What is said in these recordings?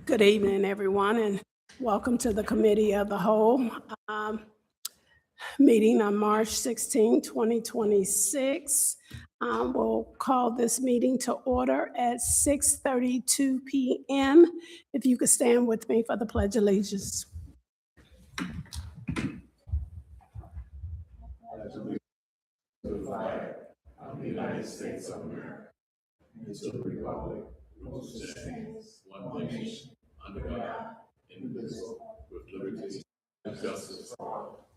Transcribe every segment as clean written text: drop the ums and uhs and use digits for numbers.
Good evening, everyone, and welcome to the Committee of the Whole meeting on March 16, 2026. We'll call this meeting to order at 6:32 p.m. If you could stand with me for the Pledge of Allegiance. To the flag of the United States of America, and to the republic which stands one nation under God, indivisible, with liberty and justice for all.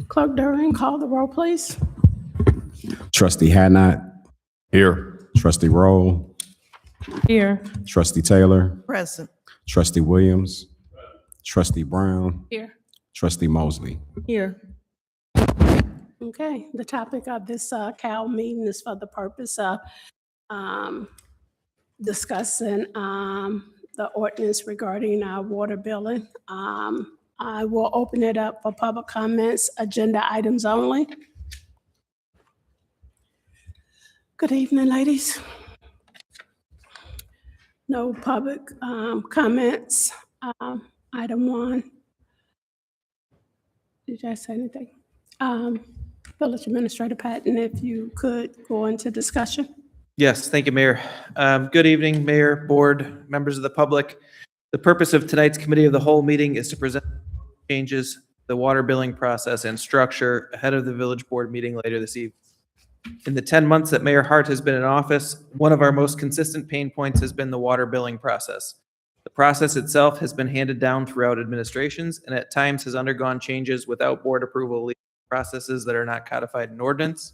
Clerk Durham, call the roll, please. Trustee Hadnot. Here. Trustee Roll. Here. Trustee Taylor. Present. Trustee Williams. Trustee Brown. Here. Trustee Mosley. Here. Okay, the topic of this CAL meeting is for the purpose of discussing the ordinance regarding our water billing. I will open it up for public comments, agenda items only. Good evening, ladies. No public comments. Item one. Did you say anything? Village Administrator Patton, if you could go into discussion. Yes, thank you, Mayor. Good evening, Mayor, Board, members of the public. The purpose of tonight's Committee of the Whole meeting is to present changes to the water billing process and structure ahead of the Village Board meeting later this evening. In the 10 months that Mayor Hart has been in office, one of our most consistent pain points has been the water billing process. The process itself has been handed down throughout administrations and at times has undergone changes without board approval processes that are not codified in ordinance.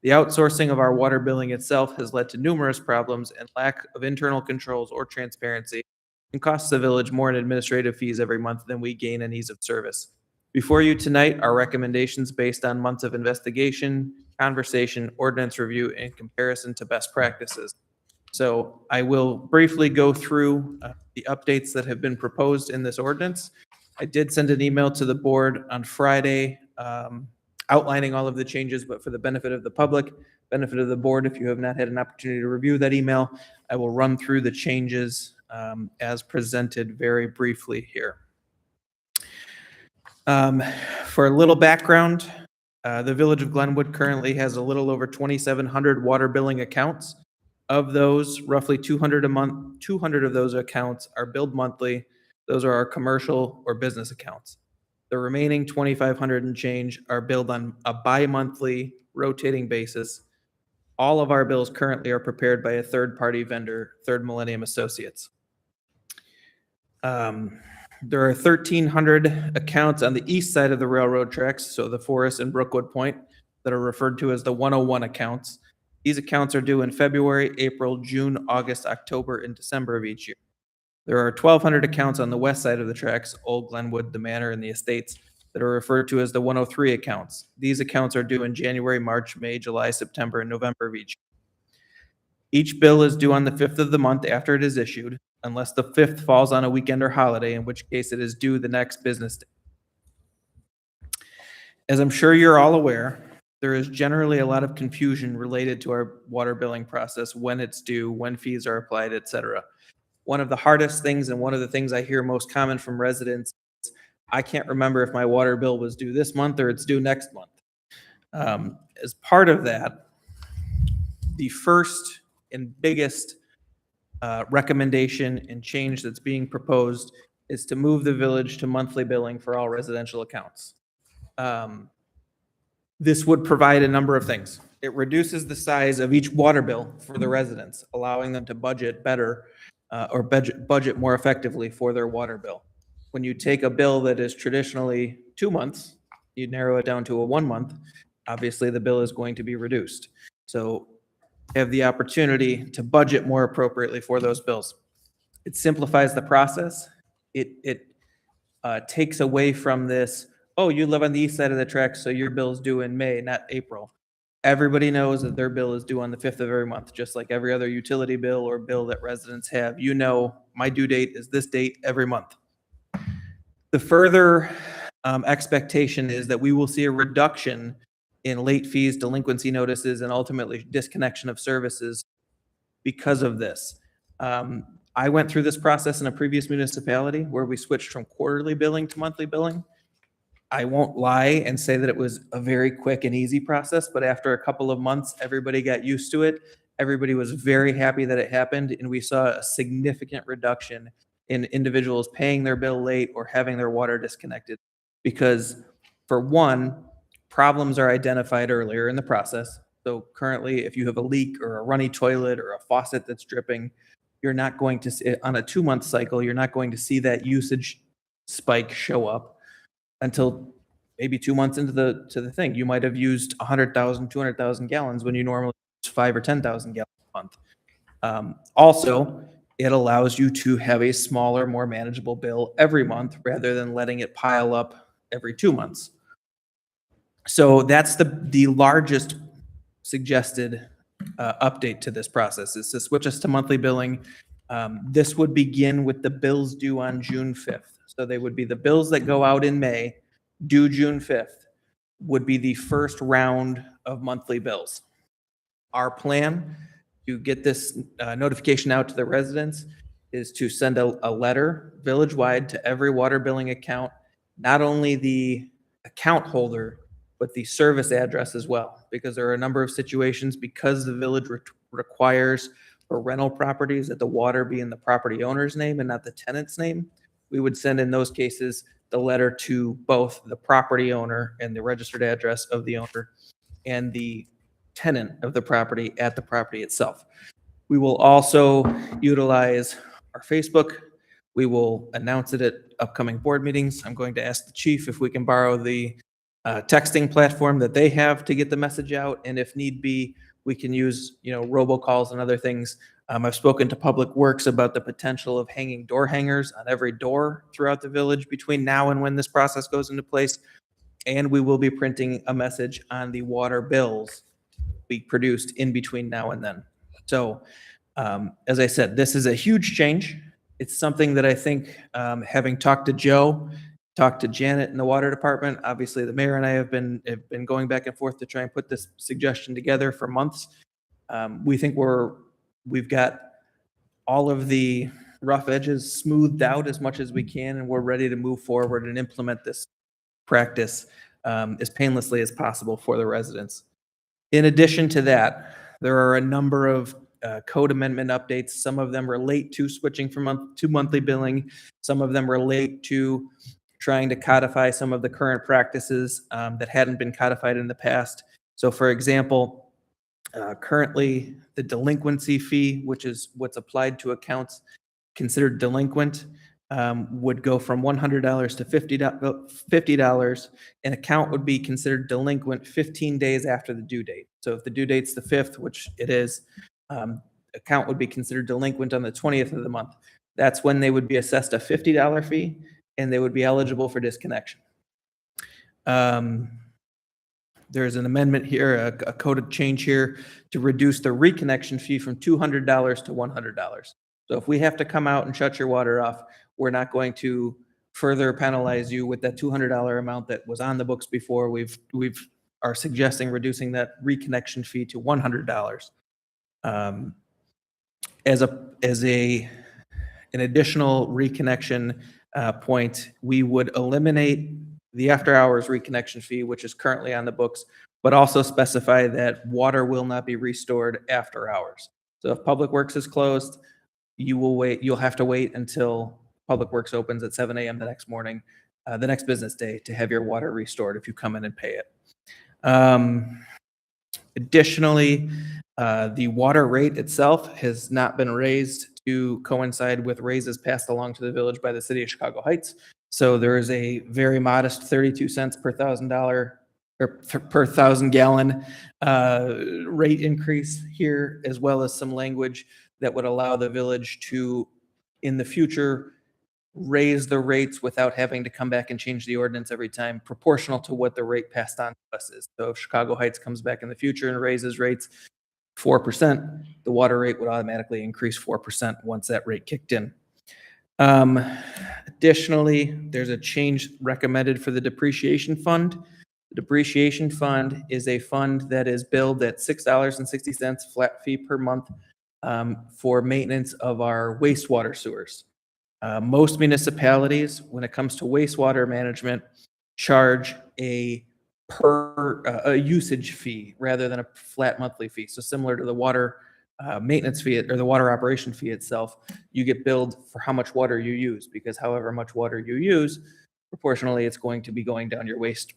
The outsourcing of our water billing itself has led to numerous problems and lack of internal controls or transparency and costs the village more in administrative fees every month than we gain in ease of service. Before you tonight are recommendations based on months of investigation, conversation, ordinance review, and comparison to best practices. So I will briefly go through the updates that have been proposed in this ordinance. I did send an email to the board on Friday outlining all of the changes, but for the benefit of the public, benefit of the board, if you have not had an opportunity to review that email, I will run through the changes as presented very briefly here. For a little background, the Village of Glenwood currently has a little over 2,700 water billing accounts. Of those, roughly 200 a month, 200 of those accounts are billed monthly. Those are our commercial or business accounts. The remaining 2,500 and change are billed on a bi-monthly rotating basis. All of our bills currently are prepared by a third-party vendor, Third Millennium Associates. There are 1,300 accounts on the east side of the railroad tracks, so the Forest and Brookwood Point, that are referred to as the 101 accounts. These accounts are due in February, April, June, August, October, and December of each year. There are 1,200 accounts on the west side of the tracks, Old Glenwood, the Manor, and the Estates, that are referred to as the 103 accounts. These accounts are due in January, March, May, July, September, and November of each year. Each bill is due on the 5th of the month after it is issued, unless the 5th falls on a weekend or holiday, in which case it is due the next business day. As I'm sure you're all aware, there is generally a lot of confusion related to our water billing process, when it's due, when fees are applied, etc. One of the hardest things and one of the things I hear most common from residents is, I can't remember if my water bill was due this month or it's due next month. As part of that, the first and biggest recommendation and change that's being proposed is to move the village to monthly billing for all residential accounts. This would provide a number of things. It reduces the size of each water bill for the residents, allowing them to budget better or budget more effectively for their water bill. When you take a bill that is traditionally 2 months, you narrow it down to a 1 month, obviously the bill is going to be reduced. So you have the opportunity to budget more appropriately for those bills. It simplifies the process. It takes away from this, oh, you live on the east side of the tracks, so your bill's due in May, not April. Everybody knows that their bill is due on the 5th of every month, just like every other utility bill or bill that residents have. You know, my due date is this date every month. The further expectation is that we will see a reduction in late fees, delinquency notices, and ultimately disconnection of services because of this. I went through this process in a previous municipality where we switched from quarterly billing to monthly billing. I won't lie and say that it was a very quick and easy process, but after a couple of months, everybody got used to it. Everybody was very happy that it happened, and we saw a significant reduction in individuals paying their bill late or having their water disconnected. Because for one, problems are identified earlier in the process. So currently, if you have a leak or a runny toilet or a faucet that's dripping, you're not going to see, on a 2-month cycle, you're not going to see that usage spike show up until maybe 2 months into the thing. You might have used 100,000, 200,000 gallons when you normally use 5 or 10,000 gallons a month. Also, it allows you to have a smaller, more manageable bill every month rather than letting it pile up every 2 months. So that's the largest suggested update to this process, is to switch us to monthly billing. This would begin with the bills due on June 5th. So they would be the bills that go out in May, due June 5th, would be the first round of monthly bills. Our plan to get this notification out to the residents is to send a letter village-wide to every water billing account, not only the account holder, but the service address as well, because there are a number of situations, because the village requires for rental properties that the water be in the property owner's name and not the tenant's name. We would send in those cases the letter to both the property owner and the registered address of the owner and the tenant of the property at the property itself. We will also utilize our Facebook. We will announce it at upcoming board meetings. I'm going to ask the chief if we can borrow the texting platform that they have to get the message out. And if need be, we can use, robocalls and other things. I've spoken to Public Works about the potential of hanging door hangers on every door throughout the village between now and when this process goes into place. And we will be printing a message on the water bills we produced in between now and then. So, as I said, this is a huge change. It's something that I think, having talked to Joe, talked to Janet in the water department, obviously the mayor and I have been going back and forth to try and put this suggestion together for months. We think we've got all of the rough edges smoothed out as much as we can, and we're ready to move forward and implement this practice as painlessly as possible for the residents. In addition to that, there are a number of code amendment updates. Some of them relate to switching from monthly billing. Some of them relate to trying to codify some of the current practices that hadn't been codified in the past. So for example, currently the delinquency fee, which is what's applied to accounts considered delinquent, would go from $100 to $50. An account would be considered delinquent 15 days after the due date. So if the due date's the 5th, which it is, account would be considered delinquent on the 20th of the month. That's when they would be assessed a $50 fee, and they would be eligible for disconnection. There's an amendment here, a code change here to reduce the reconnection fee from $200 to $100. So if we have to come out and shut your water off, we're not going to further penalize you with that $200 amount that was on the books before. We've are suggesting reducing that reconnection fee to $100. As an additional reconnection point, we would eliminate the after-hours reconnection fee, which is currently on the books, but also specify that water will not be restored after hours. So if Public Works is closed, you'll have to wait until Public Works opens at 7 a.m. the next morning, the next business day, to have your water restored if you come in and pay it. Additionally, the water rate itself has not been raised to coincide with raises passed along to the village by the city of Chicago Heights. So there is a very modest 32 cents per $1,000 or per 1,000 gallon rate increase here, as well as some language that would allow the village to, in the future, raise the rates without having to come back and change the ordinance every time, proportional to what the rate passed on to us is. So if Chicago Heights comes back in the future and raises rates 4%, the water rate would automatically increase 4% once that rate kicked in. Additionally, there's a change recommended for the depreciation fund. The depreciation fund is a fund that is billed at $6.60 flat fee per month for maintenance of our wastewater sewers. Most municipalities, when it comes to wastewater management, charge a a usage fee rather than a flat monthly fee. So similar to the water maintenance fee or the water operation fee itself, you get billed for how much water you use, because however much water you use, proportionally, it's going to be going down your waste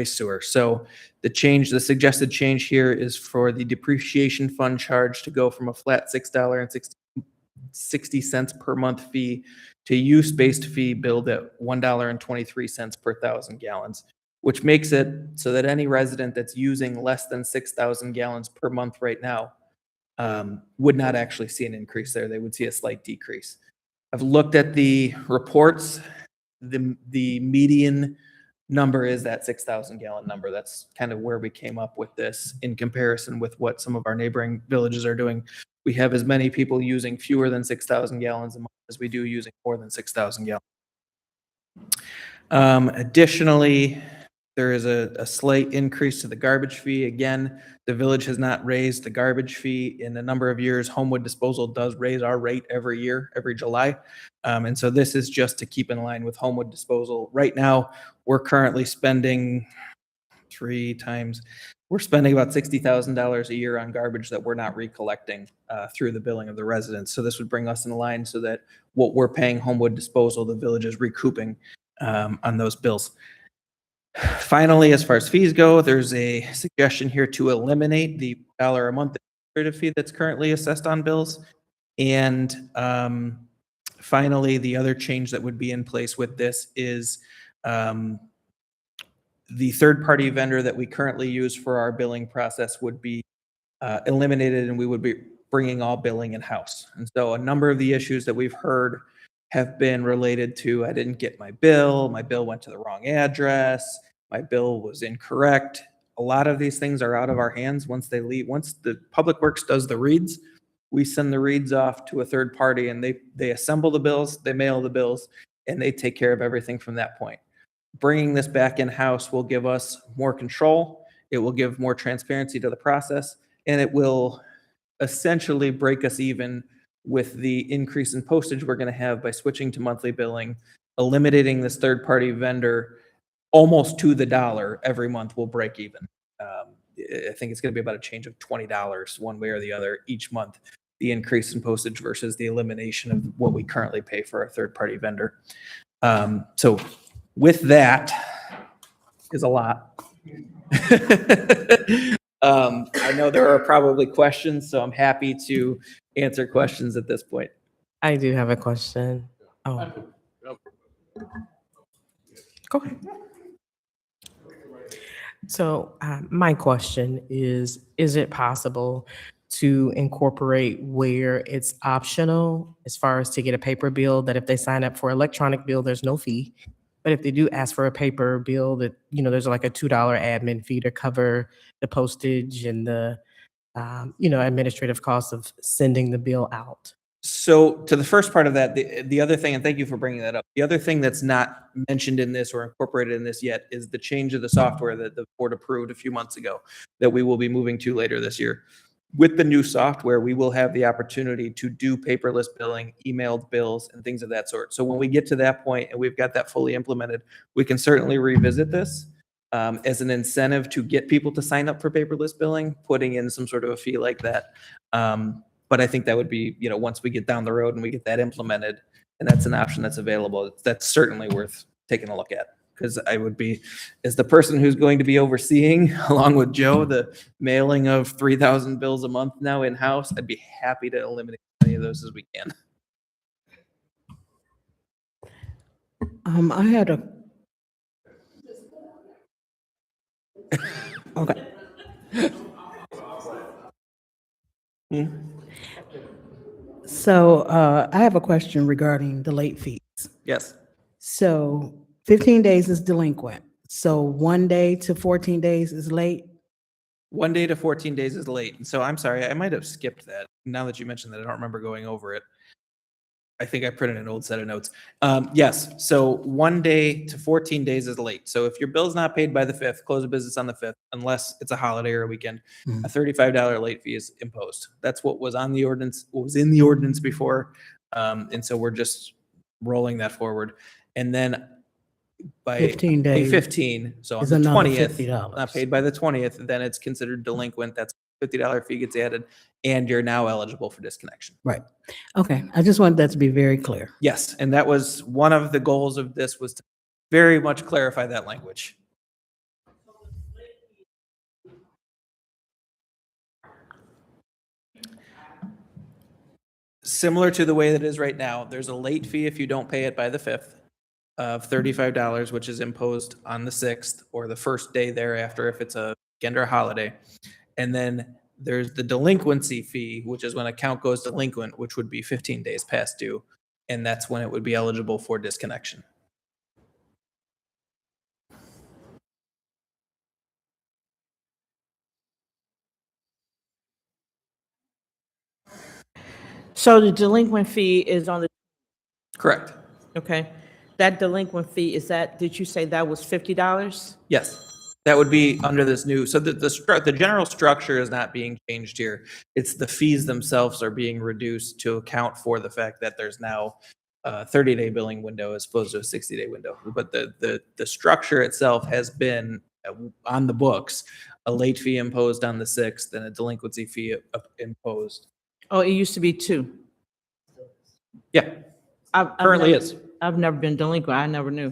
sewer. So the suggested change here is for the depreciation fund charge to go from a flat $6.60 per month fee to use-based fee billed at $1.23 per 1,000 gallons, which makes it so that any resident that's using less than 6,000 gallons per month right now would not actually see an increase there. They would see a slight decrease. I've looked at the reports. The median number is that 6,000 gallon number. That's kind of where we came up with this in comparison with what some of our neighboring villages are doing. We have as many people using fewer than 6,000 gallons a month as we do using more than 6,000 gallons. Additionally, there is a slight increase to the garbage fee. Again, the village has not raised the garbage fee in a number of years. Homewood Disposal does raise our rate every year, every July. And so this is just to keep in line with Homewood Disposal. Right now, we're currently spending we're spending about $60,000 a year on garbage that we're not recollecting through the billing of the residents. So this would bring us in line so that what we're paying Homewood Disposal, the village is recouping on those bills. Finally, as far as fees go, there's a suggestion here to eliminate the $1 a month administrative fee that's currently assessed on bills. And finally, the other change that would be in place with this is the third-party vendor that we currently use for our billing process would be eliminated, and we would be bringing all billing in-house. And so a number of the issues that we've heard have been related to, I didn't get my bill went to the wrong address, my bill was incorrect. A lot of these things are out of our hands once they leave. Once the Public Works does the reads, we send the reads off to a third party, and they assemble the bills, they mail the bills, and they take care of everything from that point. Bringing this back in-house will give us more control. It will give more transparency to the process, and it will essentially break us even with the increase in postage we're going to have by switching to monthly billing. Eliminating this third-party vendor almost to the dollar every month will break even. I think it's going to be about a change of $20 one way or the other each month, the increase in postage versus the elimination of what we currently pay for our third-party vendor. So with that is a lot. I know there are probably questions, so I'm happy to answer questions at this point. I do have a question. Oh. Go ahead. So my question is it possible to incorporate where it's optional as far as to get a paper bill, that if they sign up for electronic bill, there's no fee? But if they do ask for a paper bill, that, there's like a $2 admin fee to cover the postage and the, administrative costs of sending the bill out. So to the first part of that, the other thing, and thank you for bringing that up, the other thing that's not mentioned in this or incorporated in this yet is the change of the software that the board approved a few months ago that we will be moving to later this year. With the new software, we will have the opportunity to do paperless billing, emailed bills, and things of that sort. So when we get to that point and we've got that fully implemented, we can certainly revisit this as an incentive to get people to sign up for paperless billing, putting in some sort of a fee like that. But I think that would be, once we get down the road and we get that implemented, and that's an option that's available, that's certainly worth taking a look at. Because I would be, as the person who's going to be overseeing, along with Joe, the mailing of 3,000 bills a month now in-house, I'd be happy to eliminate as many of those as we can. I had a. Okay. So I have a question regarding the late fees. Yes. So 15 days is delinquent. So 1 day to 14 days is late. 1 day to 14 days is late. And so I'm sorry, I might have skipped that. Now that you mentioned that, I don't remember going over it. I think I printed an old set of notes. Yes, so 1 day to 14 days is late. So if your bill's not paid by the 5th, close of business on the 5th, unless it's a holiday or a weekend, Mhm. a $35 late fee is imposed. That's what was on the ordinance, what was in the ordinance before. And so we're just rolling that forward. And then by 15 day days 15, so on is the another 20th, $50. not paid by the 20th, then it's considered delinquent. That's $50 fee gets added, and you're now eligible for disconnection. Right. Okay. I just wanted that to be very clear. Yes, and that was one of the goals of this, was to very much clarify that language. Similar to the way that it is right now, there's a late fee if you don't pay it by the 5th of $35, which is imposed on the 6th or the first day thereafter if it's a weekend or a holiday. And then there's the delinquency fee, which is when account goes delinquent, which would be 15 days past due. And that's when it would be eligible for disconnection. So the delinquent fee is on the, Correct. okay. That delinquent fee, is that, did you say that was $50? Yes, that would be under this new, so the general structure is not being changed here. It's the fees themselves are being reduced to account for the fact that there's now a 30-day billing window as opposed to a 60-day window. But the structure itself has been on the books, a late fee imposed on the 6th and a delinquency fee imposed. Oh, it used to be 2. Yeah, I've currently never- is. I've never been delinquent. I never knew.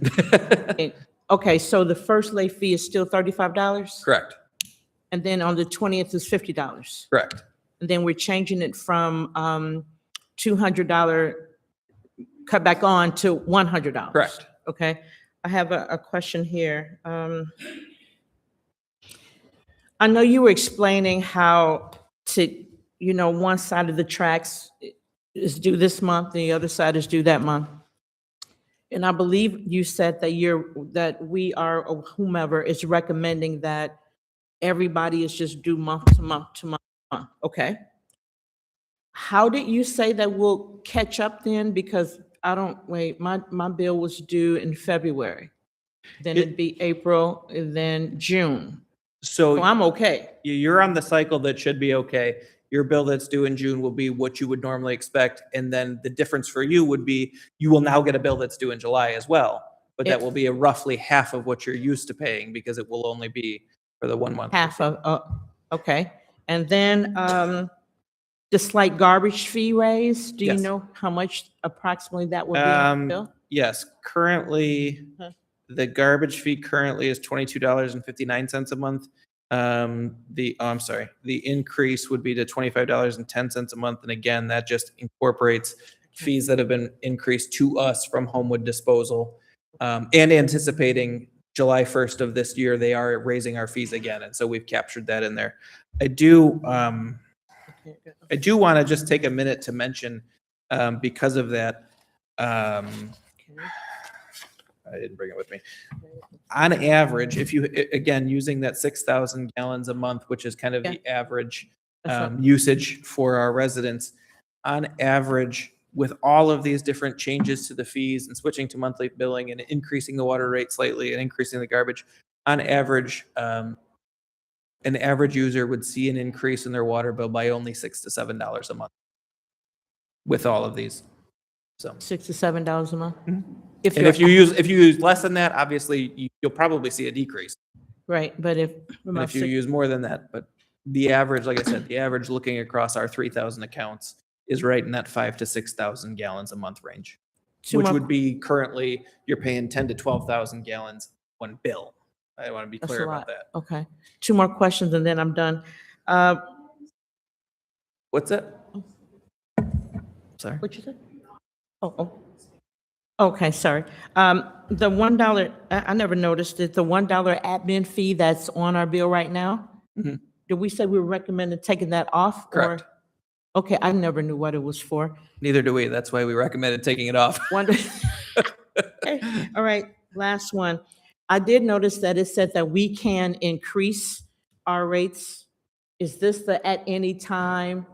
Okay, so the first late fee is still $35? Correct, And then on the 20th is $50? correct. And then we're changing it from $200 cut back on to $100? Correct. Okay, I have a question here. I know you were explaining how to, one side of the tracks is due this month, and the other side is due that month. And I believe you said that we are, or whomever is recommending that everybody is just due month to month to month to month. Okay. How did you say that we'll catch up then? Because my bill was due in February. Then it'd be April, and then June. So I'm okay. You're on the cycle that should be okay. Your bill that's due in June will be what you would normally expect. And then the difference for you would be, you will now get a bill that's due in July as well. But that will be a roughly half of what you're used to paying because it will only be for the 1 month. Half of, okay. And then the slight garbage fee raise, do you Yes. know how much approximately that would be on the bill? Yes, currently, Huh. the garbage fee currently is $22.59 a month. The increase would be to $25.10 a month. And again, that just incorporates fees that have been increased to us from Homewood Disposal. And anticipating July 1st of this year, they are raising our fees again. And so we've captured that in there. I do want to just take a minute to mention, because of that, I didn't bring it with me. On average, if you, again, using that 6,000 gallons a month, which is kind of the average That's right. usage for our residents, on average, with all of these different changes to the fees and switching to monthly billing and increasing the water rate slightly and increasing the garbage, on average, an average user would see an increase in their water bill by only $6 to $7 a month with all of these. So. $6 to $7 a month? Mhm. If And you're, if you use less than that, obviously you'll probably see a decrease. right, but if. And if you use more than that, but the average, like I said, the average looking across our 3,000 accounts is right in that 5,000 to 6,000 gallons a month range, Two which more- would be currently you're paying 10 to 12,000 gallons one bill. I want to be That's clear a about lot. that. Okay, 2 more questions and then I'm done. What's that? Sorry. What you said? Oh. Okay, sorry. The $1, I never noticed it, the $1 admin fee that's on our bill right now? Mhm. Did we say we were recommending taking that off? or- Correct. Okay, I never knew what it was for. Neither do we. That's why we recommended taking it off. Wonder. Okay, all right, last one. I did notice that it said that we can increase our rates. Is this the at any time?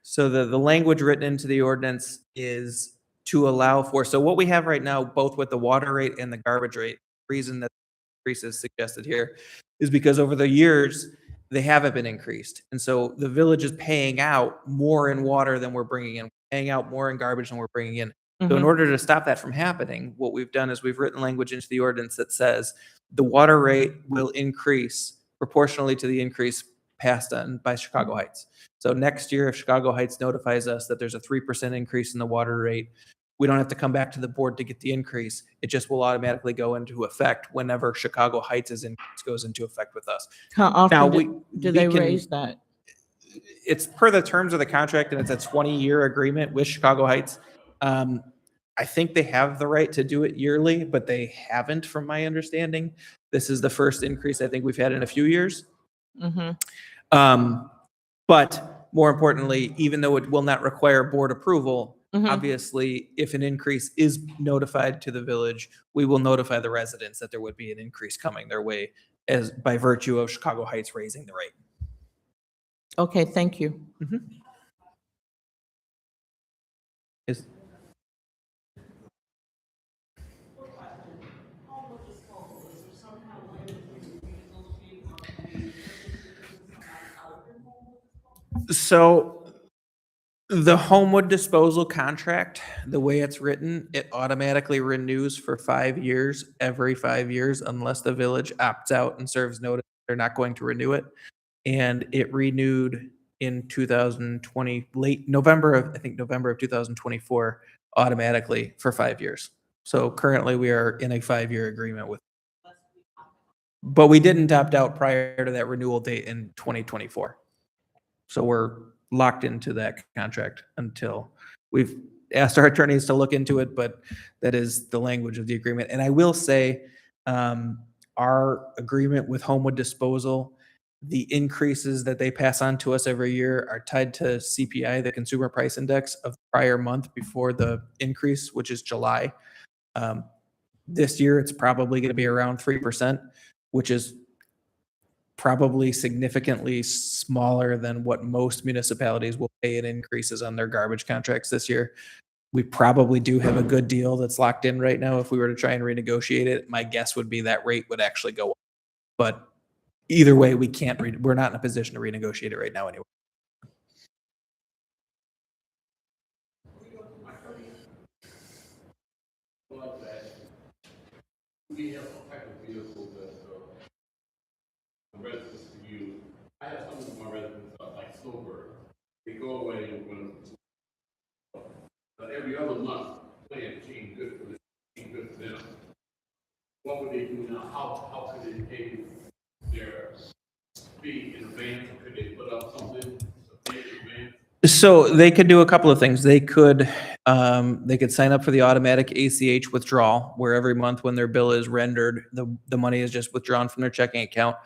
So the language written into the ordinance is to allow for, so what we have right now, both with the water rate and the garbage rate, reason that increase is suggested here is because over the years, they haven't been increased. And so the village is paying out more in water than we're bringing in, paying out more in garbage than we're bringing in. So in Mhm. order to stop that from happening, what we've done is we've written language into the ordinance that says the water rate will increase proportionally to the increase passed on by Chicago Heights. So next year, if Chicago Heights notifies us that there's a 3% increase in the water rate, we don't have to come back to the board to get the increase. It just will automatically go into effect whenever Chicago Heights' increase goes into effect with us. How Now, often we do we they can- raise that? It's per the terms of the contract, and it's a 20-year agreement with Chicago Heights. I think they have the right to do it yearly, but they haven't, from my understanding. This is the first increase I think we've had in a few years. Mhm. But more importantly, even though it will not require board approval, Mhm. obviously, if an increase is notified to the village, we will notify the residents that there would be an increase coming their way as by virtue of Chicago Heights raising the rate. Okay, thank you. Is- So the Homewood disposal contract, the way it's written, it automatically renews for 5 years, every 5 years, unless the village opts out and serves notice they're not going to renew it. And it renewed in 2020, late November of, I think November of 2024, automatically for 5 years. So currently we are in a 5-year agreement with, but we didn't opt out prior to that renewal date in 2024. So we're locked into that contract until we've asked our attorneys to look into it, but that is the language of the agreement. And I will say, our agreement with Homewood Disposal, the increases that they pass on to us every year are tied to CPI, the Consumer Price Index of the prior month before the increase, which is July. This year, it's probably going to be around 3%, which is probably significantly smaller than what most municipalities will pay in increases on their garbage contracts this year. We probably do have a good deal that's locked in right now. If we were to try and renegotiate it, my guess would be that rate would actually go up. But either way, we can't, we're not in a position to renegotiate it right now anyway. We have some type of vehicle that the residents can use. I have some of my residents like Snowbird. They go away when every other month, plan change good for them. What would they do now? How could they pay their fee in advance? Could they put up something to pay in advance? So they could do a couple of things. They could sign up for the automatic ACH withdrawal, where every month when their bill is rendered, the money is just withdrawn from their checking account.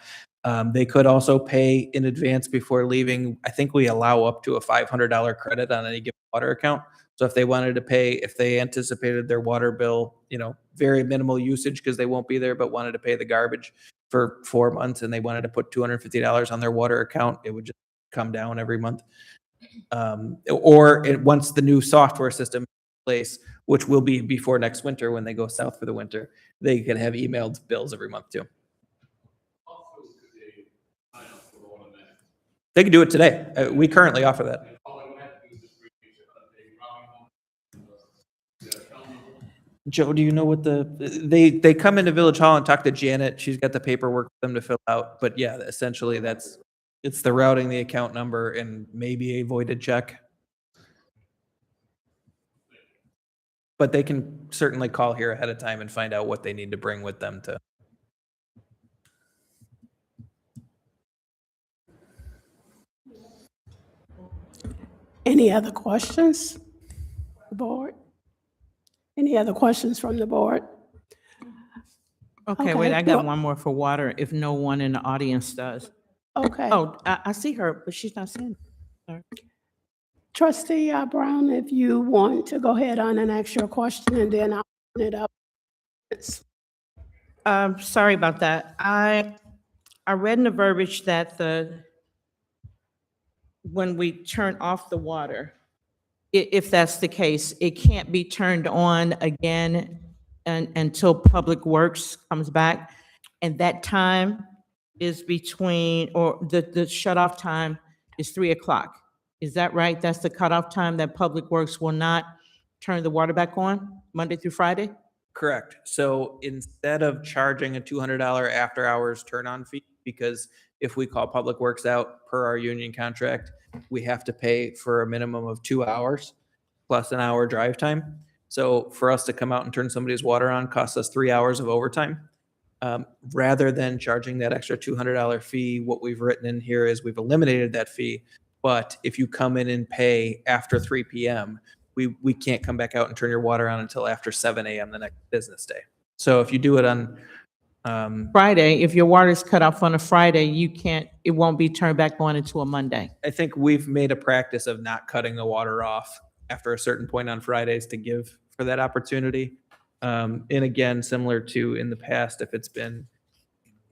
They could also pay in advance before leaving. I think we allow up to a $500 credit on any given water account. So if they wanted to pay, if they anticipated their water bill, very minimal usage because they won't be there, but wanted to pay the garbage for 4 months and they wanted to put $250 on their water account, it would just come down every month. Once the new software system is in place, which will be before next winter when they go south for the winter, they can have emailed bills every month too. Also, could they sign up for automatic? They can do it today. We currently offer that. All I would have to do is just bring it to a routing number. Joe, do you know what they come into Village Hall and talk to Janet. She's got the paperwork for them to fill out. But yeah, essentially it's the routing, the account number, and maybe a voided check. But they can certainly call here ahead of time and find out what they need to bring with them to. Any other questions? The board? Any other questions from the board? Okay, wait, Okay, I got well- one more for water if no one in the audience does. Okay. Oh, I see her, but she's not saying. Trustee Brown, if you want to go ahead on and ask your question, and then I'll open it up. Sorry about that. I read in the verbiage that when we turn off the water, if that's the case, it can't be turned on again until Public Works comes back? And that time is between, or the shut-off time is 3 o'clock. Is that right? That's the cutoff time that Public Works will not turn the water back on, Monday through Friday? Correct. So instead of charging a $200 after-hours turn-on fee, because if we call Public Works out per our union contract, we have to pay for a minimum of 2 hours plus an hour drive time. So for us to come out and turn somebody's water on costs us 3 hours of overtime. Rather than charging that extra $200 fee, what we've written in here is we've eliminated that fee. But if you come in and pay after 3 p.m., we can't come back out and turn your water on until after 7 a.m. the next business day. So if you do it on Friday, if your water is cut off on a Friday, it won't be turned back on until a Monday. I think we've made a practice of not cutting the water off after a certain point on Fridays to give for that opportunity. And again, similar to in the past, if it's been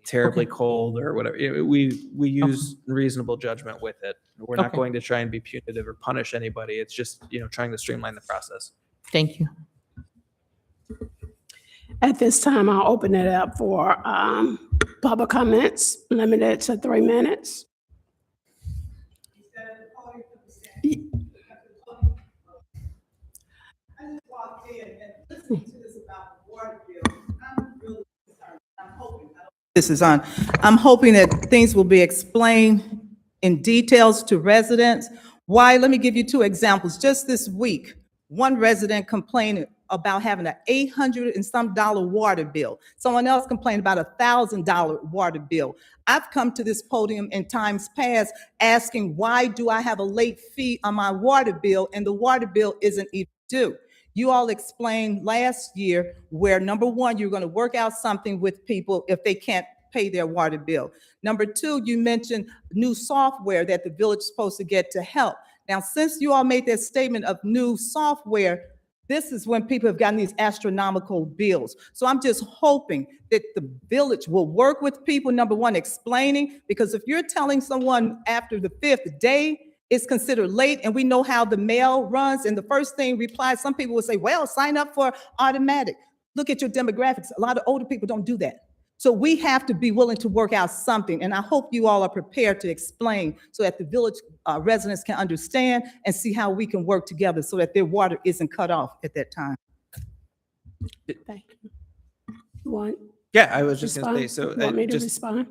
terribly cold or whatever, we use reasonable judgment with it. We're not Okay. going to try and be punitive or punish anybody. It's just, trying to streamline the process. Thank you. At this time, I'll open it up for public comments, limited to 3 minutes. This is on. I'm hoping that things will be explained in details to residents. Why? Let me give you 2 examples. Just this week, one resident complained about having an $800 and some water bill. Someone else complained about a $1,000 water bill. I've come to this podium in times past asking, why do I have a late fee on my water bill and the water bill isn't even due? You all explained last year where, number one, you're going to work out something with people if they can't pay their water bill. Number 2, you mentioned new software that the village is supposed to get to help. Now, since you all made that statement of new software, this is when people have gotten these astronomical bills. So I'm just hoping that the village will work with people, number one, explaining, because if you're telling someone after the 5th day, it's considered late, and we know how the mail runs, and the first thing replies, some people will say, well, sign up for automatic. Look at your demographics. A lot of older people don't do that. So we have to be willing to work out something, and I hope you all are prepared to explain so that the village residents can understand and see how we can work together so that their water isn't cut off at that time. Thank you. You want Yeah, I was just respond? going to say, so You want me to just respond?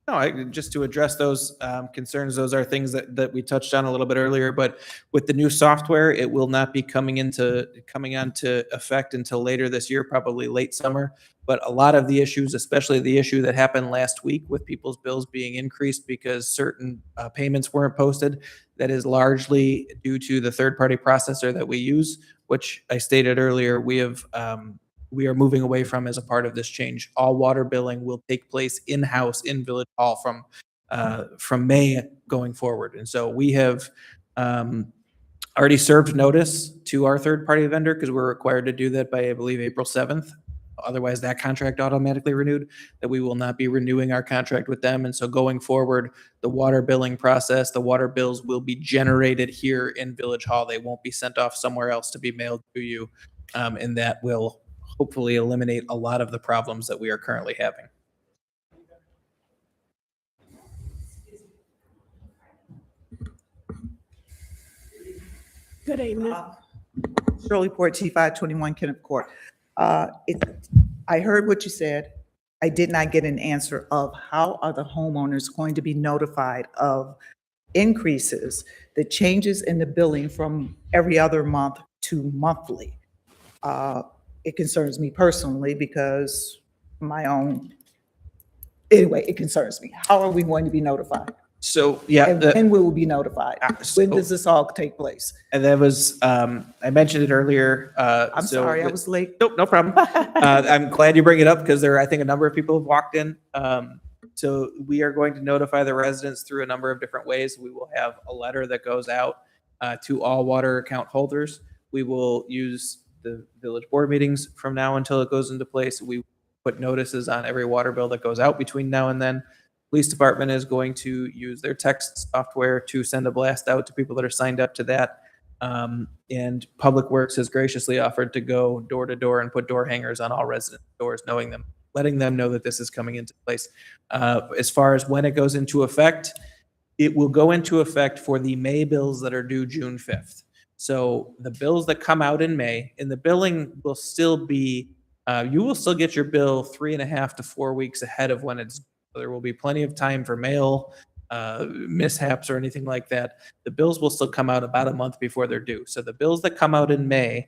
No, just to address those concerns, those are things that we touched on a little bit earlier, but with the new software, it will not be coming onto effect until later this year, probably late summer. But a lot of the issues, especially the issue that happened last week with people's bills being increased because certain payments weren't posted, that is largely due to the third-party processor that we use, which I stated earlier, we are moving away from as a part of this change. All water billing will take place in-house in Village Hall from May going forward. And so we have already served notice to our third-party vendor because we're required to do that by, I believe, April 7th. Otherwise, that contract automatically renewed, that we will not be renewing our contract with them. And so going forward, the water billing process, the water bills will be generated here in Village Hall. They won't be sent off somewhere else to be mailed to you. And that will hopefully eliminate a lot of the problems that we are currently having. Good evening. Shirley Port, T521 Kenneth Court. I heard what you said. I did not get an answer of how are the homeowners going to be notified of increases, the changes in the billing from every other month to monthly. It concerns me personally because anyway, it concerns me. How are we going to be notified? So, yeah. And when will we be notified? When does this all take place? And that was, I mentioned it earlier. I'm sorry, I was late. Nope, no problem. I'm glad you bring it up because I think a number of people have walked in. So we are going to notify the residents through a number of different ways. We will have a letter that goes out to all water account holders. We will use the village board meetings from now until it goes into place. We put notices on every water bill that goes out between now and then. Police department is going to use their text software to send a blast out to people that are signed up to that. And Public Works has graciously offered to go door to door and put door hangers on all resident doors, letting them know that this is coming into place. As far as when it goes into effect, it will go into effect for the May bills that are due June 5th. So the bills that come out in May, and the billing will still be, you will still get your bill 3.5 to 4 weeks ahead of when it's, there will be plenty of time for mail mishaps or anything like that. The bills will still come out about a month before they're due. So the bills that come out in May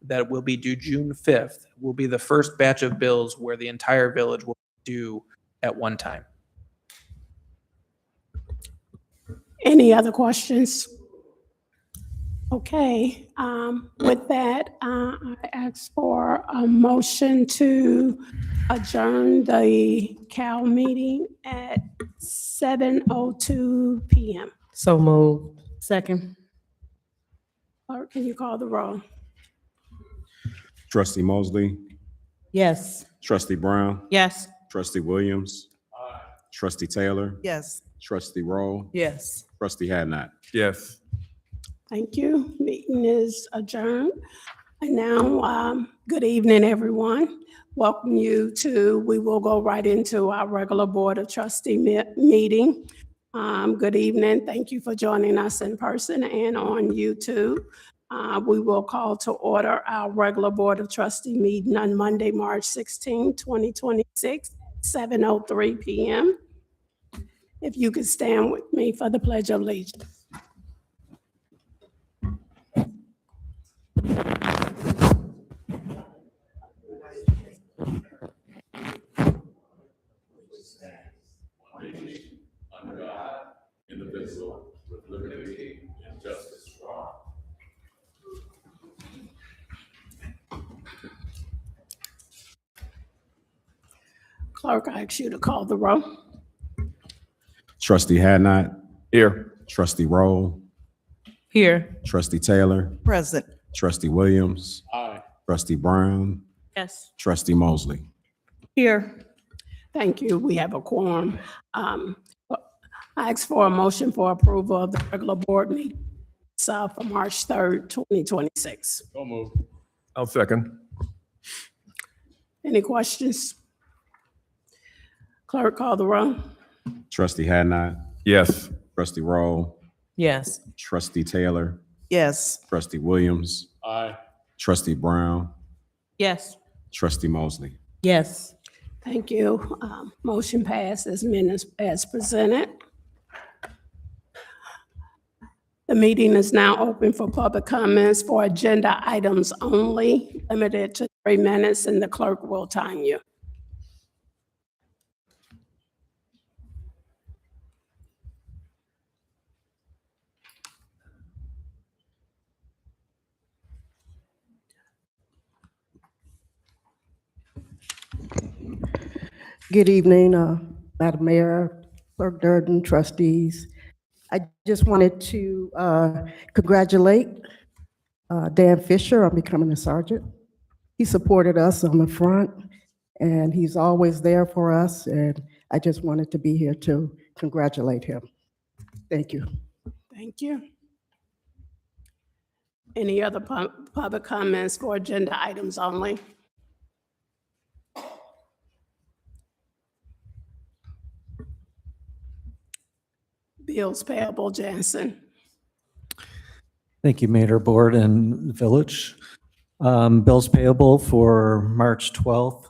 that will be due June 5th will be the first batch of bills where the entire village will be due at one time. Any other questions? Okay, with that, I ask for a motion to adjourn the CAL meeting at 7:02 PM. So moved. Second. Clerk, can you call the roll? Trustee Mosley, Yes. Trustee Brown, Yes. Trustee Williams, Trustee Taylor, Yes. Trustee Roll, Yes. Trustee Hadnot. Yes. Thank you. Meeting is adjourned. And now, good evening, everyone. Welcome you to, we will go right into our regular Board of Trustee meeting. Good evening. Thank you for joining us in person and on YouTube. We will call to order our regular Board of Trustee meeting on Monday, March 16, 2026, 7:03 PM. If you could stand with me for the Pledge of Allegiance. Under God, indivisible, with liberty and justice for all. Clerk, I ask you to call the roll. Trustee Hadnot, Here. Trustee Roll, Here. Trustee Taylor, Present. Trustee Williams, Aye. Trustee Brown, Yes. Trustee Mosley. Here. Thank you. We have a quorum. I ask for a motion for approval of the regular board meeting for March 3rd, 2026. So moved. I'll second. Any questions? Clerk, call the roll. Trustee Hadnot, Yes. Trustee Roll, Yes. Trustee Taylor, Yes. Trustee Williams, Aye. Trustee Brown, Yes. Trustee Mosley. Yes. Thank you. Motion passed as presented. The meeting is now open for public comments for agenda items only, limited to 3 minutes, and the clerk will time you. Good evening, Madam Mayor, Clerk Durden, trustees. I just wanted to congratulate Dan Fisher on becoming a sergeant. He supported us on the front, and he's always there for us, and I just wanted to be here to congratulate him. Thank you. Thank you. Any other public comments for agenda items only? Bills payable, Jansen. Thank you, Mayor, Board, and Village. Bills payable for March 12th.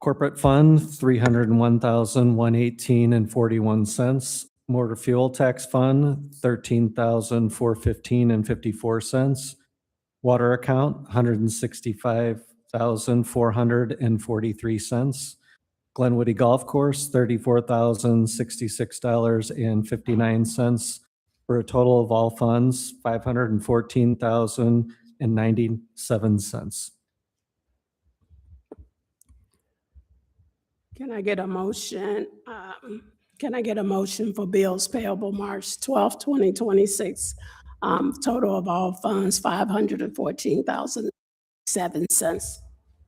Corporate Fund, $301,118.41. Motor Fuel Tax Fund, $13,415.54. Water Account, $165,443. Glenwood Golf Course, $34,066.59, for a total of all funds, $514,097. Can I get a motion? Can I get a motion for bills payable March 12th, 2026? Total of all funds, $514,007.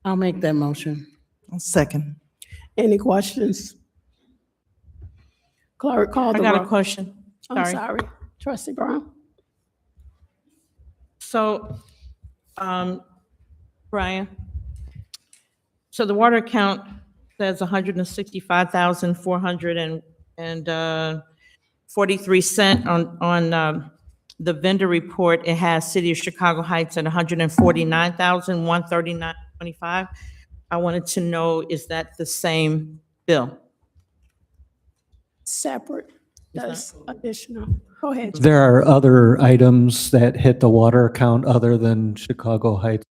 I'll make that motion. Second. Any questions? Clerk, call I the got a roll. question. I'm Sorry. sorry. Trustee Brown? So, Brian, so the water account says 165,443 on the vendor report. It has City of Chicago Heights at 149,139.25. I wanted to know, is that the same bill? Separate. Is That's additional. Go ahead. There are other items that hit the water account other than Chicago Heights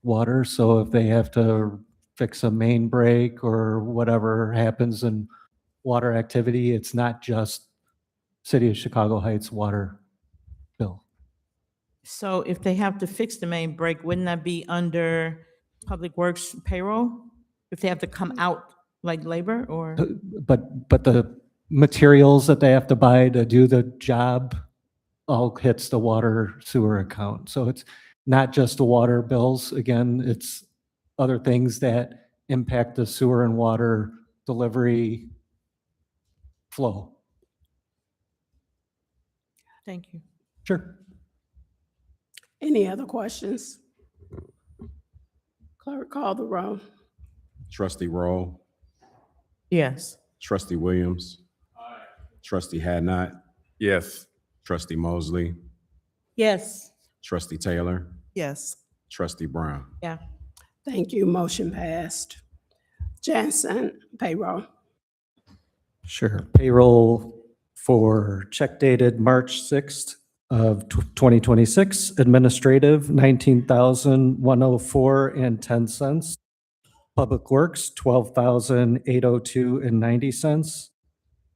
water. So if they have to fix a main break or whatever happens in water activity, it's not just City of Chicago Heights water bill. So if they have to fix the main break, wouldn't that be under Public Works payroll? If they have to come out like labor or? But the materials that they have to buy to do the job all hits the water sewer account. So it's not just the water bills. Again, it's other things that impact the sewer and water delivery flow. Thank you. Sure. Any other questions? Clerk, call the roll. Trustee Roll, Yes. Trustee Williams. Trustee Hadnot, Yes. Trustee Mosley, Yes. Trustee Taylor, Yes. Trustee Brown. Yeah. Thank you. Motion passed. Jansen, payroll. Sure. Payroll for check dated March 6th of 2026, administrative 19,104.10 cents. Public Works 12,802.90 cents.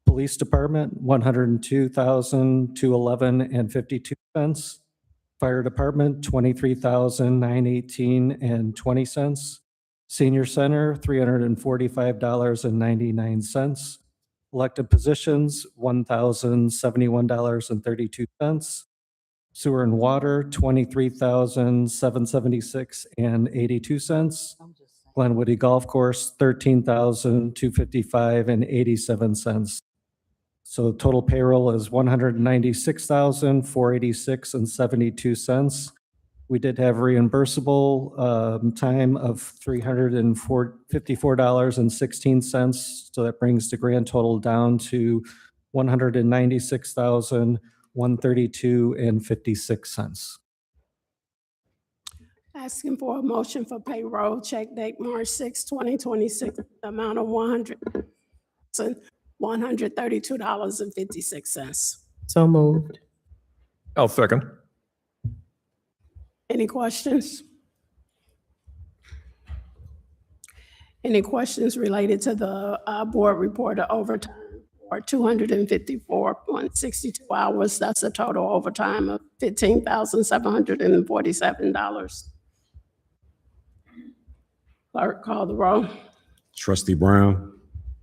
Police Department 102,211.52 cents. Fire Department 23,918.20 cents. Senior Center $345.99. Elected positions $1,071.32. Sewer and Water $23,776.82. Glenwood Golf Course $13,255.87. So total payroll is $196,486.72. We did have reimbursable time of $354.16. So that brings the grand total down to $196,132.56. Asking for a motion for payroll, check date March 6, 2026, the amount of $132.56. So moved. I'll second. Any questions? Any questions related to the board report of overtime for 254.62 hours? That's a total overtime of $15,747. Clerk, call the roll. Trustee Brown,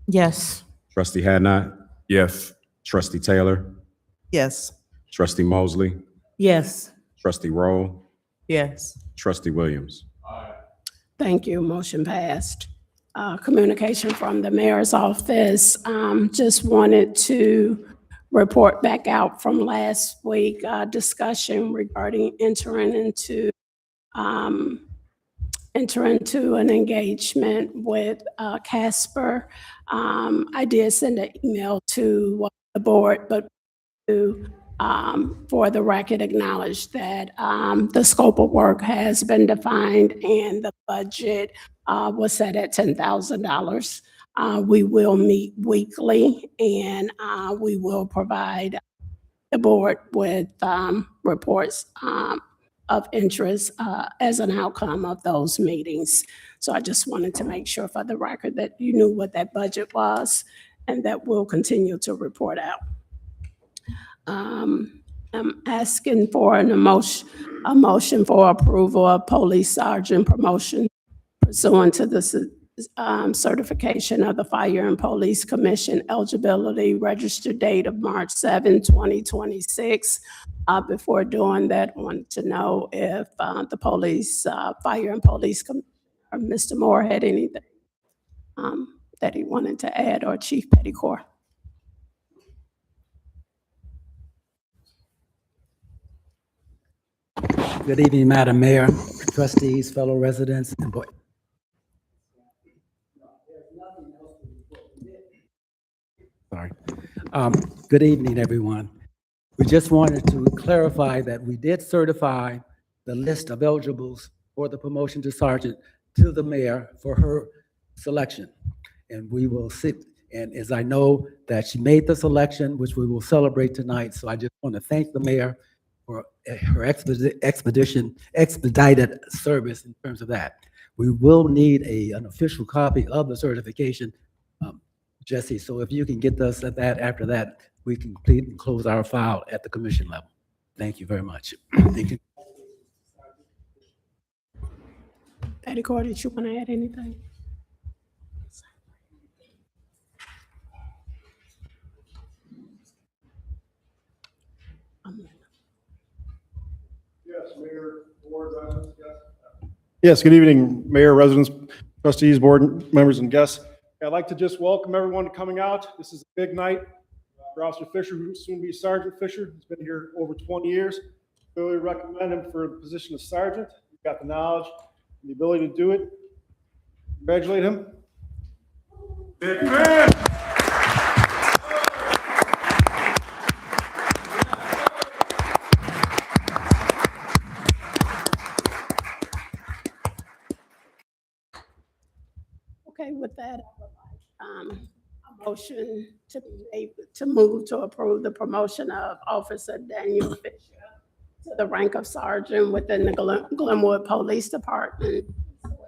Yes. Trustee Hadnot, Yes. Trustee Taylor, Yes. Trustee Mosley, Yes. Trustee Roll, Yes. Trustee Williams. Thank you. Motion passed. Communication from the mayor's office. Just wanted to report back out from last week, discussion regarding entering into an engagement with Casper. I did send an email to the board, but to, for the record, acknowledge that the scope of work has been defined and the budget was set at $10,000. We will meet weekly and we will provide the board with reports of interest as an outcome of those meetings. So I just wanted to make sure for the record that you knew what that budget was and that we'll continue to report out. I'm asking for a motion for approval of police sergeant promotion pursuant to the certification of the Fire and Police Commission eligibility registered date of March 7, 2026. Before doing that, I wanted to know if the police, Fire and Police, or Mr. Moore had anything that he wanted to add, or Chief Petticore. Good evening, Madam Mayor, trustees, fellow residents, and boy. Sorry. Good evening, everyone. We just wanted to clarify that we did certify the list of eligibles for the promotion to sergeant to the mayor for her selection. And we will sit, and as I know that she made the selection, which we will celebrate tonight, so I just want to thank the mayor for her expedited service in terms of that. We will need an official copy of the certification, Jesse, so if you can get us at that, after that, we can complete and close our file at the commission level. Thank you very much. Thank you. Patty Corey, did you want to add anything? Yes, Mayor, board, residents, guests. Yes, good evening, Mayor, residents, trustees, board members, and guests. I'd like to just welcome everyone coming out. This is a big night for Officer Fisher, who will soon be Sergeant Fisher. He's been here over 20 years. Really recommend him for the position of sergeant. He's got the knowledge and the ability to do it. Congratulate him. Big man. Okay, with that, a motion to be able to move to approve the promotion of Officer Daniel Fisher to the rank of sergeant within the Glenwood Police Department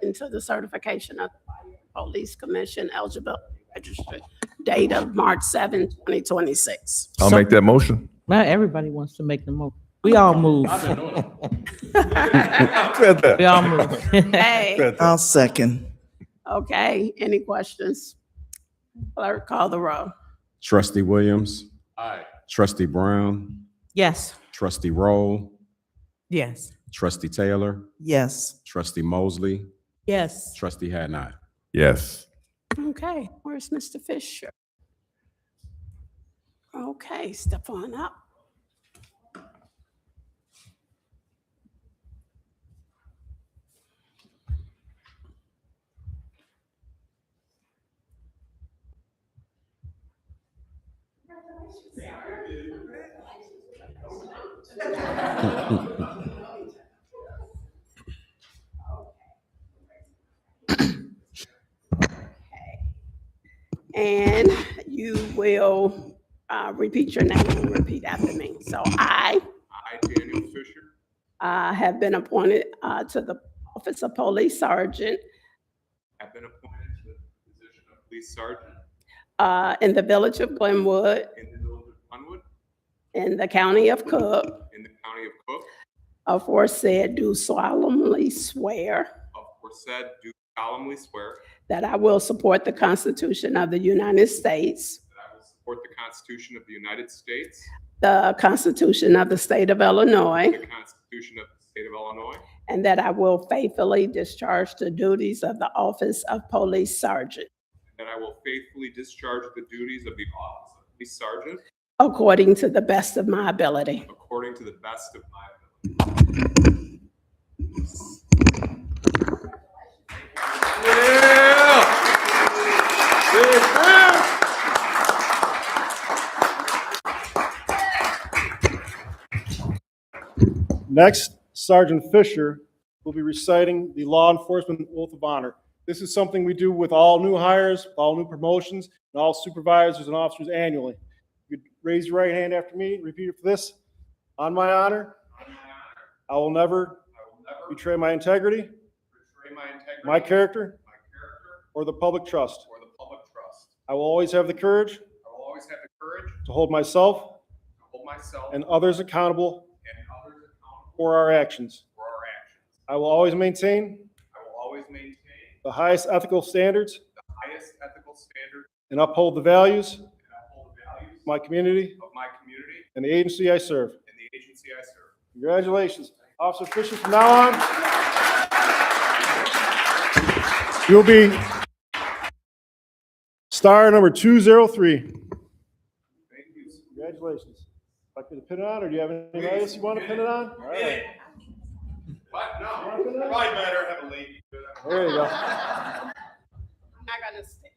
into the certification of the Fire Police Commission eligibility registry date of March 7, 2026. I'll make that motion. Not everybody wants to make the move. We all move. We all move. Hey, I'll second. okay, any questions? Clerk, call the roll. Trustee Williams. Aye. Trustee Brown. Yes. Trustee Roll. Yes. Trustee Taylor. Yes. Trustee Mosley. Yes. Trustee Hadnot. Yes. Okay, where's Mr. Fisher? Okay, step on up. And you will repeat your name and repeat after me. So I Daniel Fisher, have been appointed to the office of police sergeant have been appointed to the position of police sergeant in the village of Glenwood, in the village of Glenwood, in the county of Cook, in the county of Cook, aforesaid do solemnly swear aforesaid, do solemnly swear that I will support the Constitution of the United States, that I will support the Constitution of the United States, the Constitution of the state of Illinois, the Constitution of the state of Illinois, and that I will faithfully discharge the duties of the office of police sergeant and that I will faithfully discharge the duties of the office of police sergeant according to the best of my ability. according to the best of my ability. Next, Sergeant Fisher will be reciting the law enforcement oath of honor. This is something we do with all new hires, all new promotions, and all supervisors and officers annually. You could raise your right hand after me, repeat it for this. On my honor, I will never betray my integrity, my character, or the public trust. I will always have the courage to hold myself and others accountable for our actions. I will always maintain the highest ethical standards and uphold the values of my community and the agency I serve. Congratulations. Officer Fisher, from now on, you'll be star number 203. Thank you. Congratulations. Like me to pin it on, or do you have anything else you want to pin it on? All right. What? No. Probably better have a lady. There you go. I gotta stay.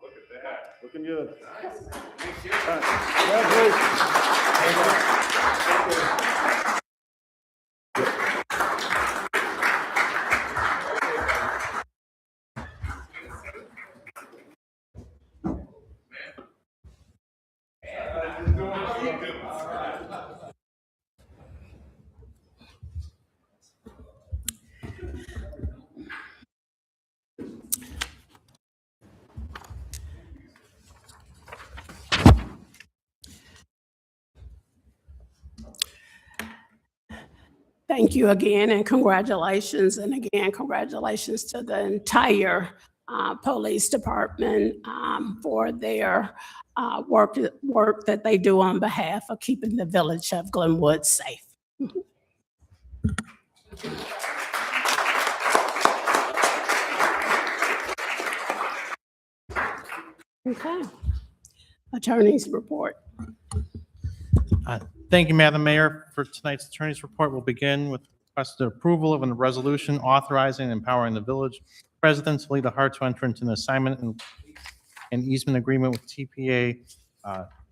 Look at that. Looking good. Thank you again, and congratulations. And again, congratulations to the entire police department for their work that they do on behalf of keeping the village of Glenwood safe. Okay. Attorney's report. Thank you, Madam Mayor. For tonight's attorney's report, we'll begin with requested approval of a resolution authorizing and empowering the village president to lead a heart to enter into an assignment and easement agreement with TPA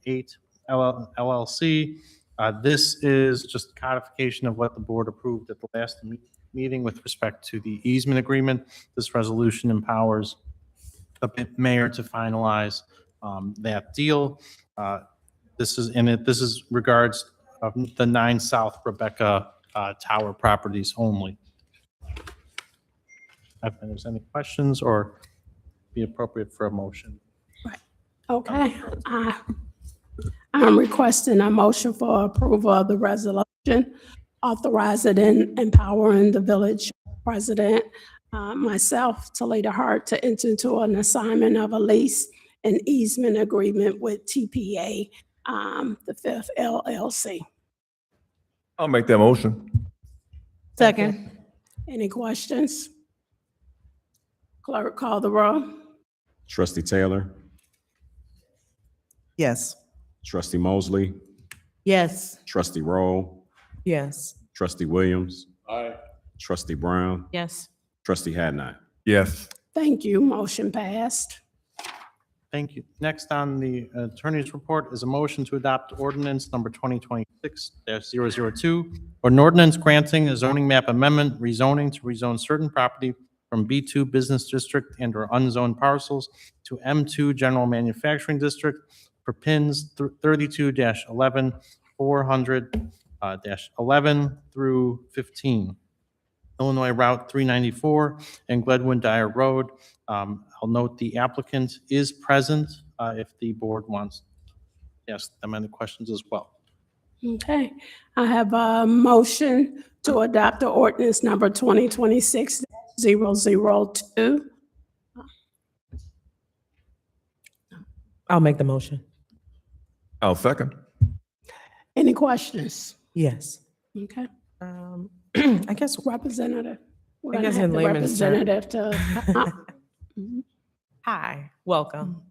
8 LLC. This is just codification of what the board approved at the last meeting with respect to the easement agreement. This resolution empowers the mayor to finalize that deal. This is regards of the 9 South Rebecca Tower properties only. If there's any questions or be appropriate for a motion. Okay. I'm requesting a motion for approval of the resolution authorizing and empowering the village president, myself, Talita Hart, to enter into an assignment of a lease and easement agreement with TPA, the 5th LLC. I'll make that motion. Second. Any questions? Clerk, call the roll. Trustee Taylor, Yes. Trustee Mosley, Yes. Trustee Roll, Yes. Trustee Williams, Aye. Trustee Brown, Yes. Trustee Hadnot. Yes. Thank you. Motion passed. Thank you. Next on the attorney's report is a motion to adopt ordinance number 2026-002, or an ordinance granting a zoning map amendment rezoning to rezone certain property from B2 Business District and/or unzoned parcels to M2 General Manufacturing District for pins 32-11, 400-11 through 15. Illinois Route 394 and Glenwood Dyer Road. I'll note the applicant is present if the board wants to ask them any questions as well. Okay. I have a motion to adopt the ordinance number 2026-002. I'll make the motion. I'll second. Any questions? Yes. Okay. I guess, Representative. We're I gonna guess have in the layman's term- representative to. hi, welcome.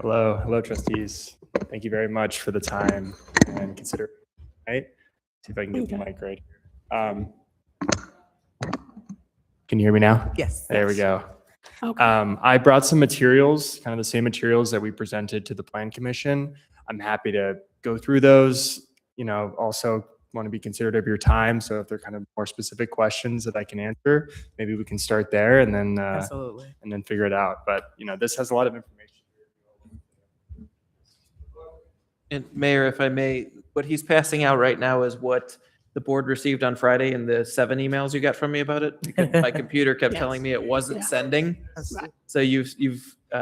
Hello, trustees. Thank you very much for the time and consider. Right? See if I can get the Okay. mic right here. Can you hear me now? Yes. There we go. Okay. I brought some materials, kind of the same materials that we presented to the Plan Commission. I'm happy to go through those. Also want to be considerate of your time. So if they're kind of more specific questions that I can answer, maybe we can start there and then Absolutely. figure it out. But this has a lot of information. And Mayor, if I may, what he's passing out right now is what the board received on Friday and the 7 emails you got from me about it. Because my computer kept Yes. telling me it wasn't Yeah. sending. Right. So you've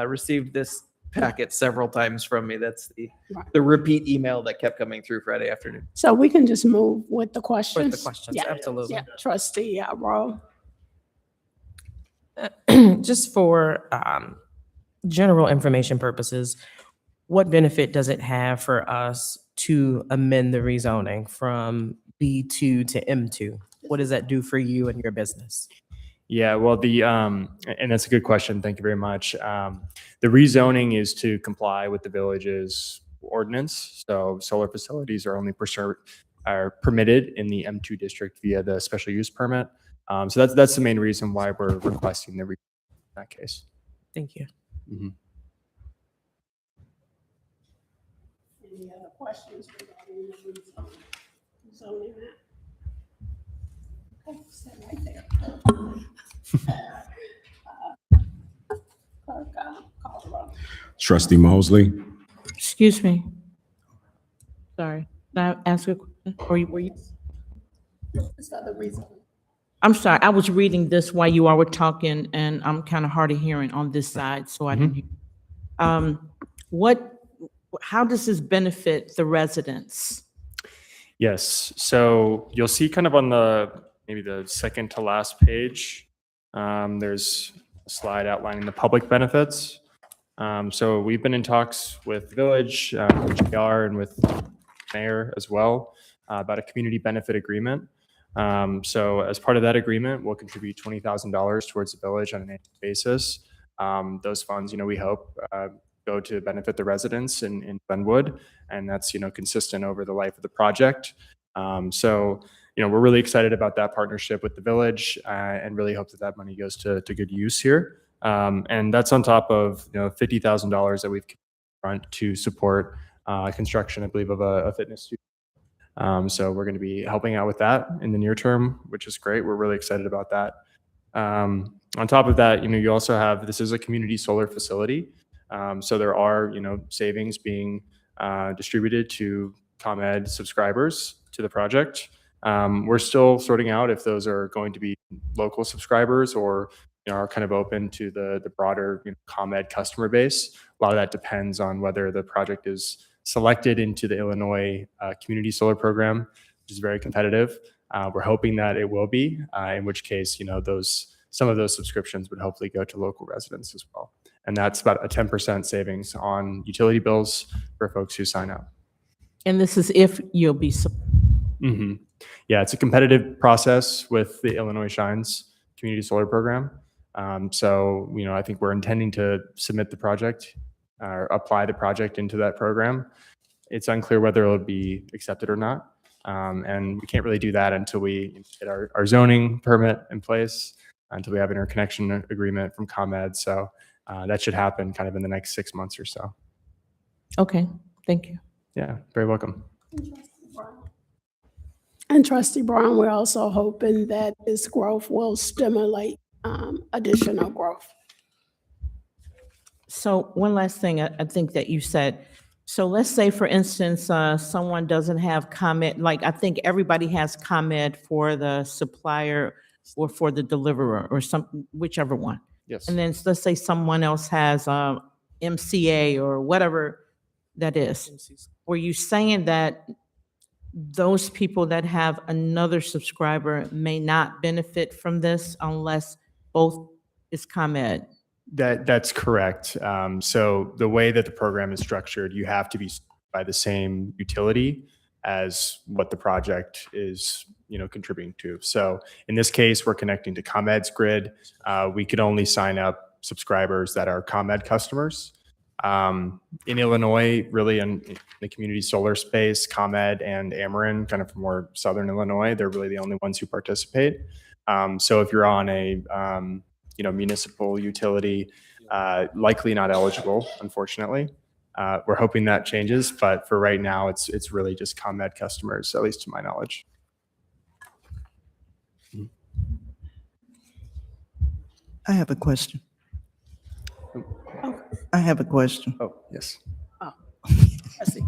received this packet several times from me. That's Right. the repeat email that kept coming through Friday afternoon. So we can just move with the questions? With the questions, Yeah. absolutely. Yeah, trustee Rowe. Just for general information purposes, what benefit does it have for us to amend the rezoning from B2 to M2? What does that do for you and your business? Yeah, well, and that's a good question. Thank you very much. The rezoning is to comply with the village's ordinance. So solar facilities are only are permitted in the M2 district via the special use permit. So that's the main reason why we're requesting the in that case. Thank you. Mhm. Any other questions regarding the zoning map? Okay, sit right there. Clerk, call the roll. Trustee Mosley, Excuse me. Sorry. Can I ask a question? Or were you? It's for the reason. I'm sorry, I was reading this while you all were talking, and I'm kind of hard of hearing on this side, so I didn't hear. How does this benefit the residents? Yes. So you'll see kind of on maybe the second to last page, there's a slide outlining the public benefits. So we've been in talks with Village, GR, and with Mayor as well about a community benefit agreement. So as part of that agreement, we'll contribute $20,000 towards the village on an annual basis. Those funds, we hope go to benefit the residents in Glenwood, and that's, consistent over the life of the project. So, we're really excited about that partnership with the village and really hope that money goes to good use here. And that's on top of, $50,000 that we've front to support construction, I believe, of a fitness studio. So we're going to be helping out with that in the near term, which is great. We're really excited about that. On top of that, you also have, this is a community solar facility. So there are, savings being distributed to ComEd subscribers to the project. We're still sorting out if those are going to be local subscribers or are kind of open to the broader ComEd customer base. A lot of that depends on whether the project is selected into the Illinois Community Solar Program, which is very competitive. We're hoping that it will be, in which case, some of those subscriptions would hopefully go to local residents as well. And that's about a 10% savings on utility bills for folks who sign up. And this is if you'll be. Mm-hmm. Yeah, it's a competitive process with the Illinois Shines Community Solar Program. So, I think we're intending to submit the project or apply the project into that program. It's unclear whether it'll be accepted or not. And we can't really do that until we get our zoning permit in place, until we have an interconnection agreement from ComEd. So that should happen kind of in the next 6 months or so. Okay, thank you. Yeah, very welcome. And Trustee Brown, we're also hoping that this growth will stimulate additional growth. So one last thing I think that you said. So let's say, for instance, someone doesn't have ComEd, like I think everybody has ComEd for the supplier or for the deliverer or whichever one. Yes. And then let's say someone else has MCA or whatever that is. Were you saying that those people that have another subscriber may not benefit from this unless both is ComEd? That's correct. So the way that the program is structured, you have to be by the same utility as what the project is, contributing to. So in this case, we're connecting to ComEd's grid. We could only sign up subscribers that are ComEd customers. In Illinois, really in the community solar space, ComEd and Ameren, kind of from more southern Illinois, they're really the only ones who participate. So if you're on a municipal utility, likely not eligible, unfortunately. We're hoping that changes, but for right now, it's really just ComEd customers, at least to my knowledge. I have a question. I have a question. Oh, yes. Oh, I see.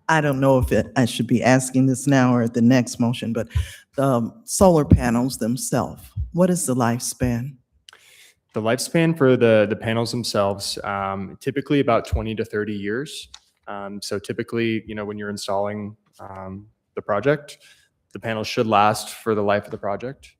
I don't know if I should be asking this now or at the next motion, but the solar panels themselves, what is the lifespan? The lifespan for the panels themselves, typically about 20 to 30 years. So typically, when you're installing the project, the panels should last for the life of the project.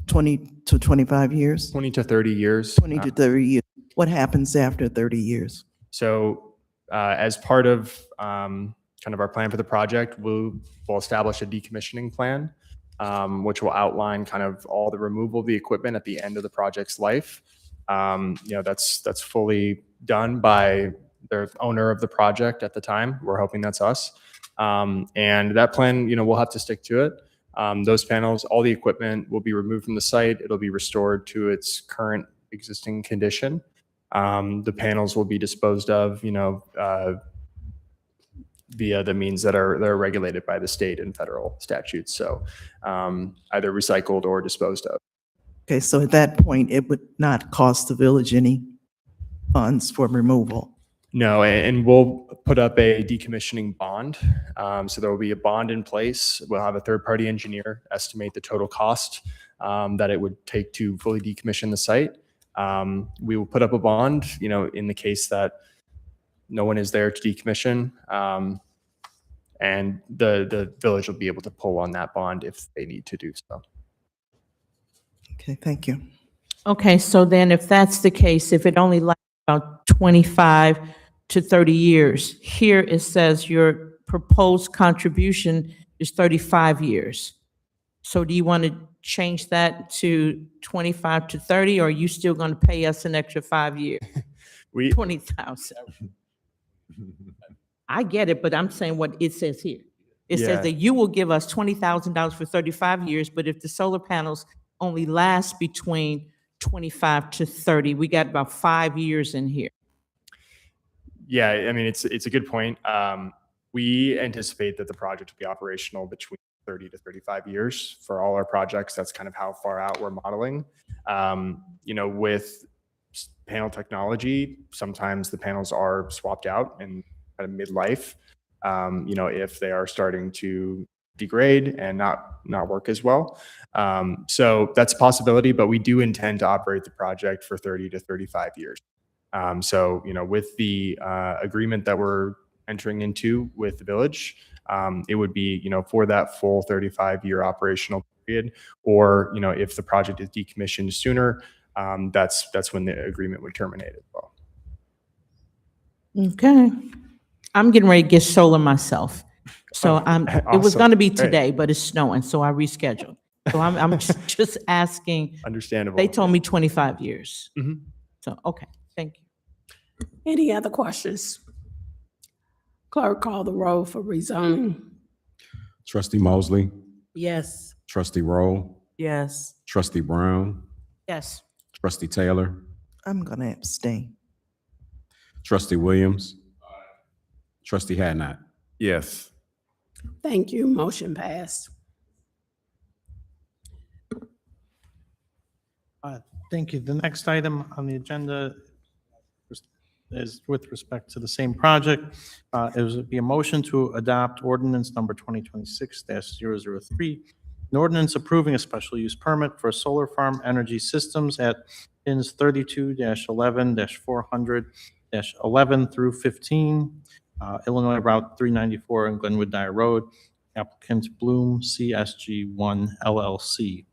20 to 25 years? 20 to 30 years. 20 to 30 years. What happens after 30 years? So as part of kind of our plan for the project, we'll establish a decommissioning plan. which will outline kind of all the removal of the equipment at the end of the project's life. That's fully done by the owner of the project at the time. We're hoping that's us. And that plan, we'll have to stick to it. Those panels, all the equipment will be removed from the site. It'll be restored to its current existing condition. The panels will be disposed of, via the means that are regulated by the state and federal statutes. So either recycled or disposed of. Okay, so at that point, it would not cost the village any funds for removal. No, and we'll put up a decommissioning bond. So there will be a bond in place. We'll have a third-party engineer estimate the total cost that it would take to fully decommission the site. We will put up a bond, in the case that no one is there to decommission, and the village will be able to pull on that bond if they need to do so. Okay, thank you. Okay, so then if that's the case, if it only lasts about 25 to 30 years, here it says your proposed contribution is 35 years. So do you want to change that to 25 to 30, or are you still going to pay us an extra 5 years? 20,000. I get it, but I'm saying what it says here. It says that you will give us $20,000 for 35 years, but if the solar panels only last between 25 to 30, we got about 5 years in here. Yeah, I mean, it's a good point. We anticipate that the project will be operational between 30 to 35 years for all our projects. That's kind of how far out we're modeling. With panel technology, sometimes the panels are swapped out in kind of midlife. If they are starting to degrade and not work as well. So that's a possibility, but we do intend to operate the project for 30 to 35 years. With the agreement that we're entering into with the village, it would be, for that full 35-year operational period, or, if the project is decommissioned sooner, that's when the agreement would terminate as well. Okay. I'm getting ready to get solar myself. So it was Awesome. going to be Great. today, but it's snowing, so I rescheduled. So I'm just asking. Understandable. They told me 25 years. Mhm. So, okay, thank you. Any other questions? Clerk, call the roll for rezoning. Trustee Mosley, Yes. Trustee Roll, Yes. Trustee Brown, Yes. Trustee Taylor, I'm going to abstain. Trustee Williams, Trustee Hadnot. Yes. Thank you. Motion passed. Thank you. The next item on the agenda is with respect to the same project. It would be a motion to adopt ordinance number 2026-003, an ordinance approving a special use permit for solar farm energy systems at pins 32-11-400-11 through 15, Illinois Route 394 and Glenwood Dyer Road. Applicant Bloom CSG1 LLC.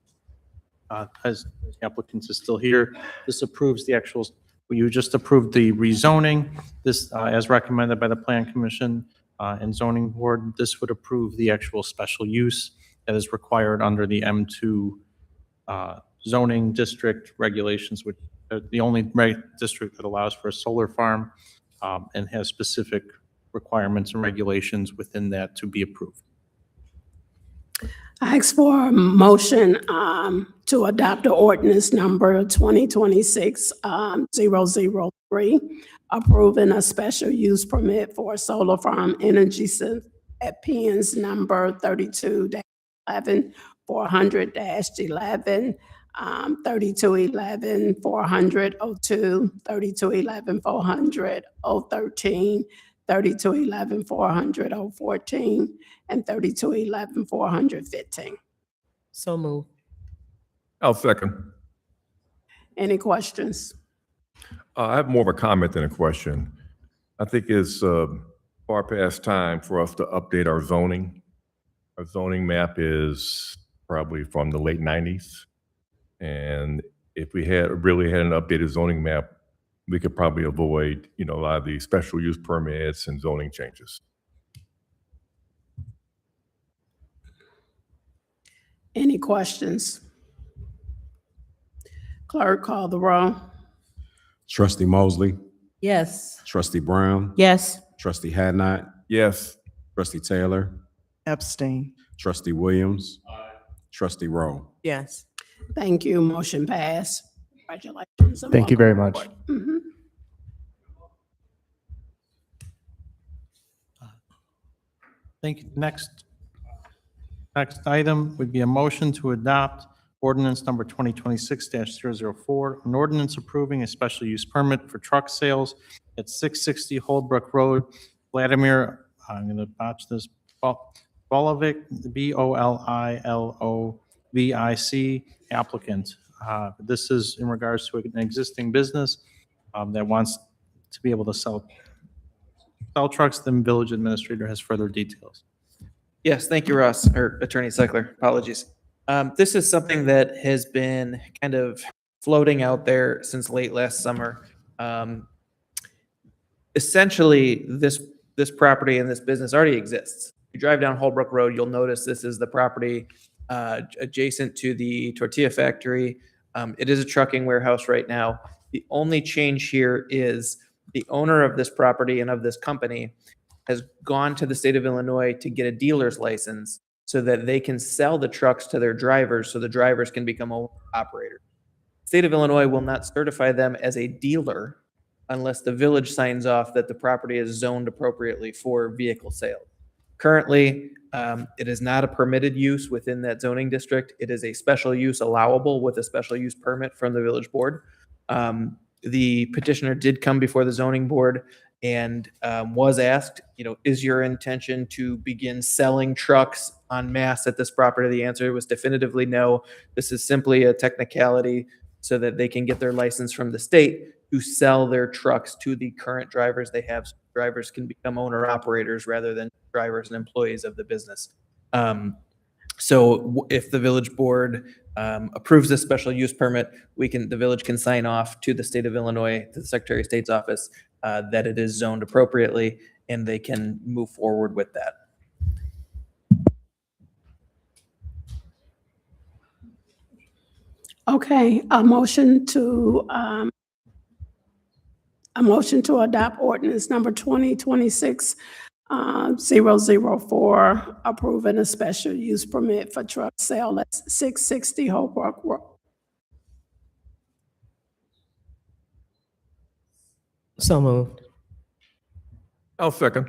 As the applicant is still here, this approves the actual, you just approved the rezoning. This, as recommended by the Plan Commission and Zoning Board, this would approve the actual special use that is required under the M2 zoning district regulations, which are the only district that allows for a solar farm and has specific requirements and regulations within that to be approved. I ask for a motion to adopt the ordinance number 2026-003, approving a special use permit for a solar farm energy system at pins number 32-11-400-11, 32-11-400-02, 32-11-400-013, 32-11-400-014, and 32-11-415. So move. I'll second. Any questions? I have more of a comment than a question. I think it's far past time for us to update our zoning. Our zoning map is probably from the late 90s. And if we had really had an updated zoning map, we could probably avoid, a lot of the special use permits and zoning changes. Any questions? Clerk, call the roll. Trustee Mosley, Yes. Trustee Brown, Yes. Trustee Hadnot, Yes. Trustee Taylor, Abstain. Trustee Williams, Trustee Rowe. Yes. Thank you. Motion passed. Congratulations. and Thank you very welcome much. aboard. Mhm. Thank you. Next item would be a motion to adopt ordinance number 2026-004, an ordinance approving a special use permit for truck sales at 660 Holdbrook Road, Vladimir, I'm going to botch this, Bolovic, Bolilovic applicant. This is in regards to an existing business that wants to be able to sell trucks. The village administrator has further details. Yes, thank you, Ross, or Attorney Seckler. Apologies. This is something that has been kind of floating out there since late last summer. Essentially, this property and this business already exists. You drive down Holbrook Road, you'll notice this is the property adjacent to the tortilla factory. It is a trucking warehouse right now. The only change here is the owner of this property and of this company has gone to the state of Illinois to get a dealer's license so that they can sell the trucks to their drivers so the drivers can become operators. State of Illinois will not certify them as a dealer unless the village signs off that the property is zoned appropriately for vehicle sale. Currently, it is not a permitted use within that zoning district. It is a special use allowable with a special use permit from the village board. The petitioner did come before the zoning board and was asked, is your intention to begin selling trucks en masse at this property? The answer was definitively no. This is simply a technicality so that they can get their license from the state to sell their trucks to the current drivers they have. So drivers can become owner operators rather than drivers and employees of the business. So if the village board approves this special use permit, the village can sign off to the state of Illinois, to the Secretary of State's office, that it is zoned appropriately, and they can move forward with that. Okay, a motion to adopt ordinance number 2026-004, approving a special use permit for truck sale at 660 Holbrook Road. So moved. I'll second.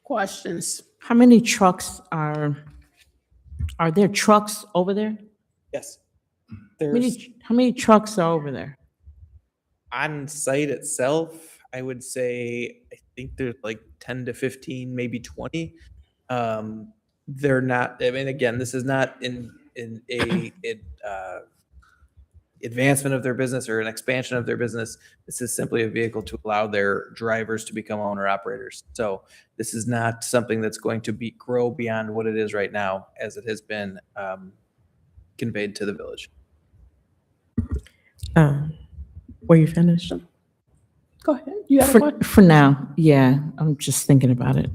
Questions? How many trucks are there trucks over there? Yes. How many trucks are over there? On site itself, I would say, I think there's like 10 to 15, maybe 20. They're not, again, this is not in a advancement of their business or an expansion of their business. This is simply a vehicle to allow their drivers to become owner operators. So this is not something that's going to grow beyond what it is right now, as it has been conveyed to the village. Were you finished? Go ahead. You have a question? For now, yeah, I'm just thinking about it.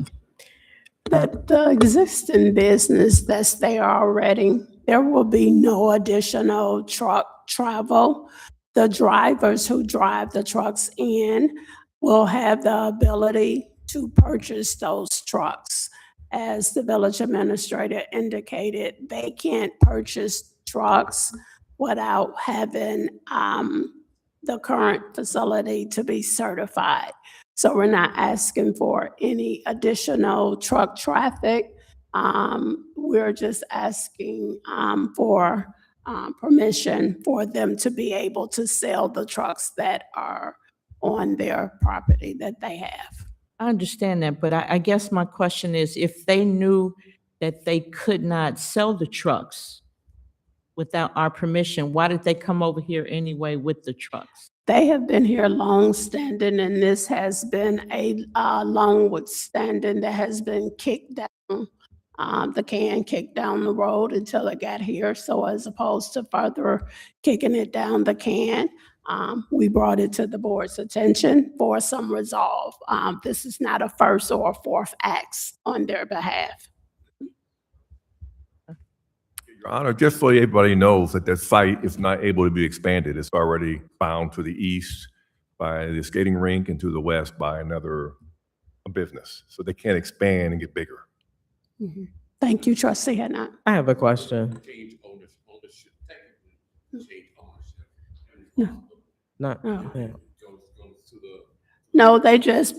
The existing business that's there already, there will be no additional truck travel. The drivers who drive the trucks in will have the ability to purchase those trucks. As the village administrator indicated, they can't purchase trucks without having the current facility to be certified. So we're not asking for any additional truck traffic. We're just asking for permission for them to be able to sell the trucks that are on their property that they have. I understand that, but I guess my question is, if they knew that they could not sell the trucks without our permission, why did they come over here anyway with the trucks? They have been here long standing, and this has been a long standing that has been kicked down, the can kicked down the road until it got here. So as opposed to further kicking it down the can, we brought it to the board's attention for some resolve. This is not a first or a fourth act on their behalf. Your Honor, just so everybody knows that the site is not able to be expanded. It's already bound to the east by the skating rink and to the west by another business. So they can't expand and get bigger. Mhm. Thank you, trustee Hannah. I have a question. No. Not, Oh. yeah. No, they just,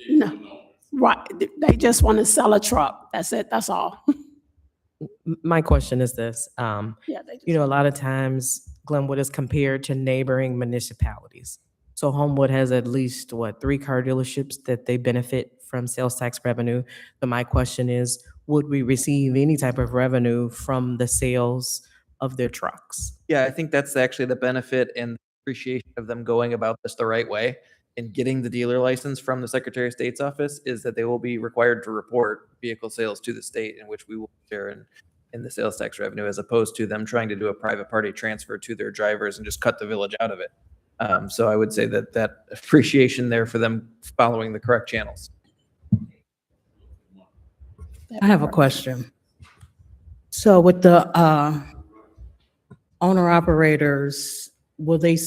no, right, they just want to sell a truck. That's it, that's all. My question is this, Yeah, they just. you know, a lot of times Glenwood is compared to neighboring municipalities. So Homewood has at least, what, 3 car dealerships that they benefit from sales tax revenue. But my question is, would we receive any type of revenue from the sales of their trucks? Yeah, I think that's actually the benefit and appreciation of them going about this the right way and getting the dealer license from the Secretary of State's office is that they will be required to report vehicle sales to the state, in which we will share in the sales tax revenue, as opposed to them trying to do a private party transfer to their drivers and just cut the village out of it. So I would say that appreciation there for them following the correct channels. I have a question. So with the owner operators, will they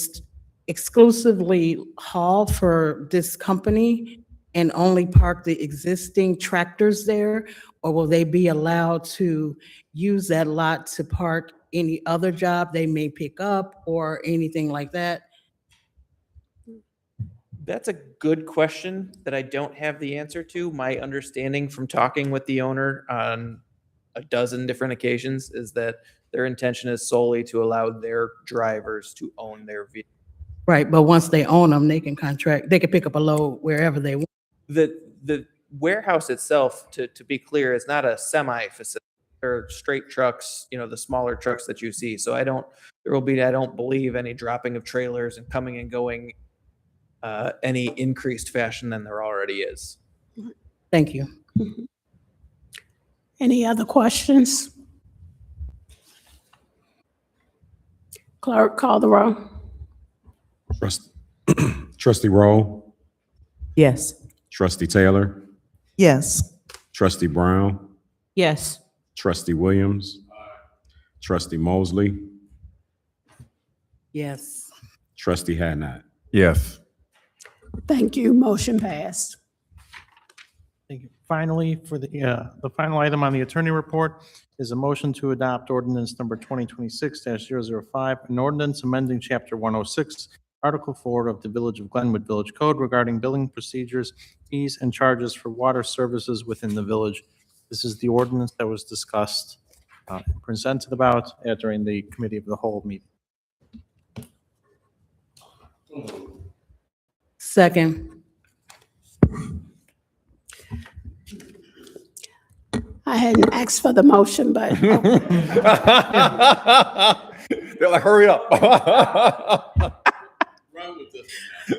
exclusively haul for this company and only park the existing tractors there? Or will they be allowed to use that lot to park any other job they may pick up or anything like that? That's a good question that I don't have the answer to. My understanding from talking with the owner on a dozen different occasions is that their intention is solely to allow their drivers to own their vehicle. Right, but once they own them, they can contract, they can pick up a load wherever they want. The warehouse itself, to be clear, is not a semi facility. They're straight trucks, you know, the smaller trucks that you see. So I don't believe any dropping of trailers and coming and going any increased fashion than there already is. Thank you. Any other questions? Clerk, call the roll. Trustee Rowe, Yes. Trustee Taylor, Yes. Trustee Brown, Yes. Trustee Williams, Trustee Mosley, Yes. Trustee Hadnot. Yes. Thank you, motion passed. Thank you. Finally, for the final item on the attorney report is a motion to adopt ordinance number 2026-005, an ordinance amending chapter 106, article 4 of the Village of Glenwood Village Code regarding billing procedures, fees, and charges for water services within the village. This is the ordinance that was discussed and presented about during the committee of the whole meeting. Second. I hadn't asked for the motion, but They're like, hurry up.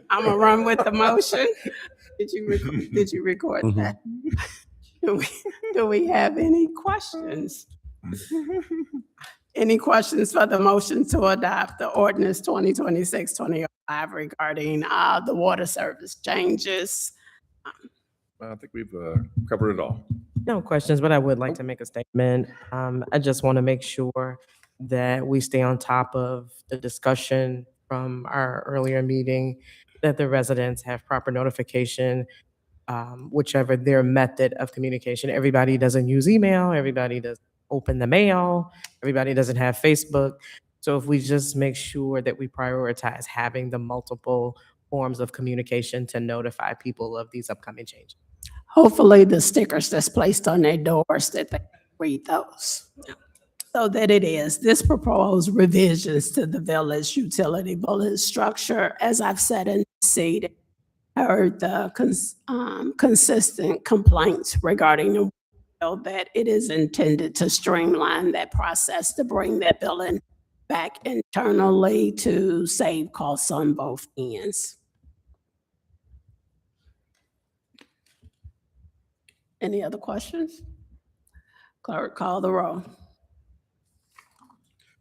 I'm gonna run with the motion. Did you record that? Do we have any questions? Any questions for the motion to adopt the ordinance 2026-2005 regarding the water service changes? I think we've covered it all. No questions, but I would like to make a statement. I just want to make sure that we stay on top of the discussion from our earlier meeting, that the residents have proper notification, whichever their method of communication. Everybody doesn't use email, everybody doesn't open the mail, everybody doesn't have Facebook. So if we just make sure that we prioritize having the multiple forms of communication to notify people of these upcoming changes. Hopefully the stickers that's placed on their doors that they read those. So that it is, this proposed revisions to the village utility bullet structure, as I've said in the seat, heard the consistent complaints regarding the bill, that it is intended to streamline that process, to bring that billing back internally to save costs on both ends. Any other questions? Clerk, call the roll.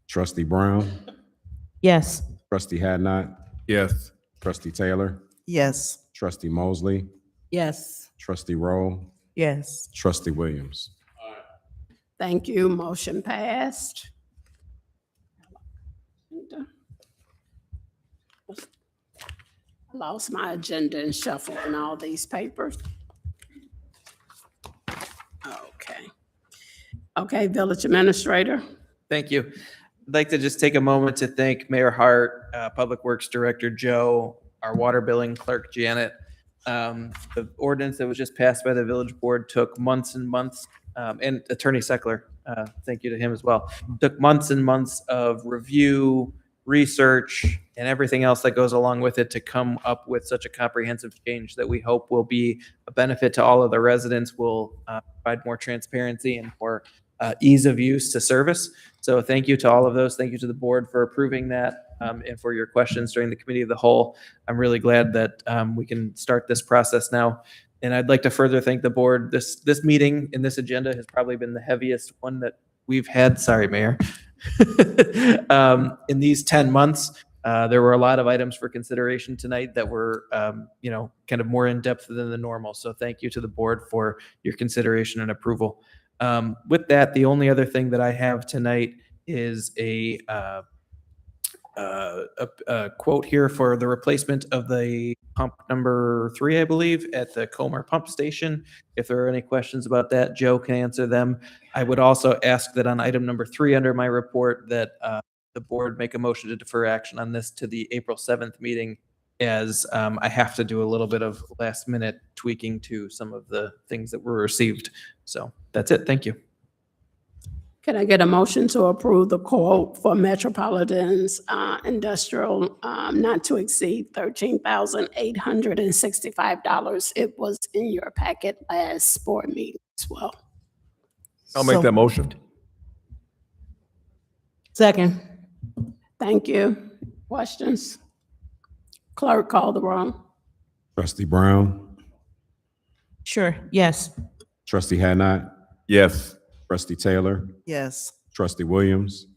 Trustee Brown, Yes. Trustee Hadnot, Yes. Trustee Taylor, Yes. Trustee Mosley, Yes. Trustee Rowe, Yes. Trustee Williams. Thank you. Motion passed. I lost my agenda and shuffling all these papers. Okay. Okay, Village Administrator. Thank you. I'd like to just take a moment to thank Mayor Hart, Public Works Director Joe, our water billing clerk Janet. The ordinance that was just passed by the village board took months and months, and Attorney Seckler, thank you to him as well. Took months and months of review, research, and everything else that goes along with it to come up with such a comprehensive change that we hope will be a benefit to all of the residents, will provide more transparency and more ease of use to service. So thank you to all of those. Thank you to the board for approving that and for your questions during the committee of the whole. I'm really glad that we can start this process now. And I'd like to further thank the board. This meeting and this agenda has probably been the heaviest one that we've had. Sorry, Mayor. In these 10 months, there were a lot of items for consideration tonight that were, kind of more in depth than the normal. So thank you to the board for your consideration and approval. With that, the only other thing that I have tonight is a quote here for the replacement of the pump number 3, I believe, at the Comer Pump Station. If there are any questions about that, Joe can answer them. I would also ask that on item number 3 under my report that the board make a motion to defer action on this to the April 7th meeting, as I have to do a little bit of last minute tweaking to some of the things that were received. So that's it. Thank you. Can I get a motion to approve the quote for Metropolitan's industrial not to exceed $13,865? It was in your packet last board meeting as well. I'll make that motion. Second. Thank you. Questions? Clerk, call the roll. Trustee Brown, Sure, yes. Trustee Hadnot, Yes. Trustee Taylor, Yes. Trustee Williams,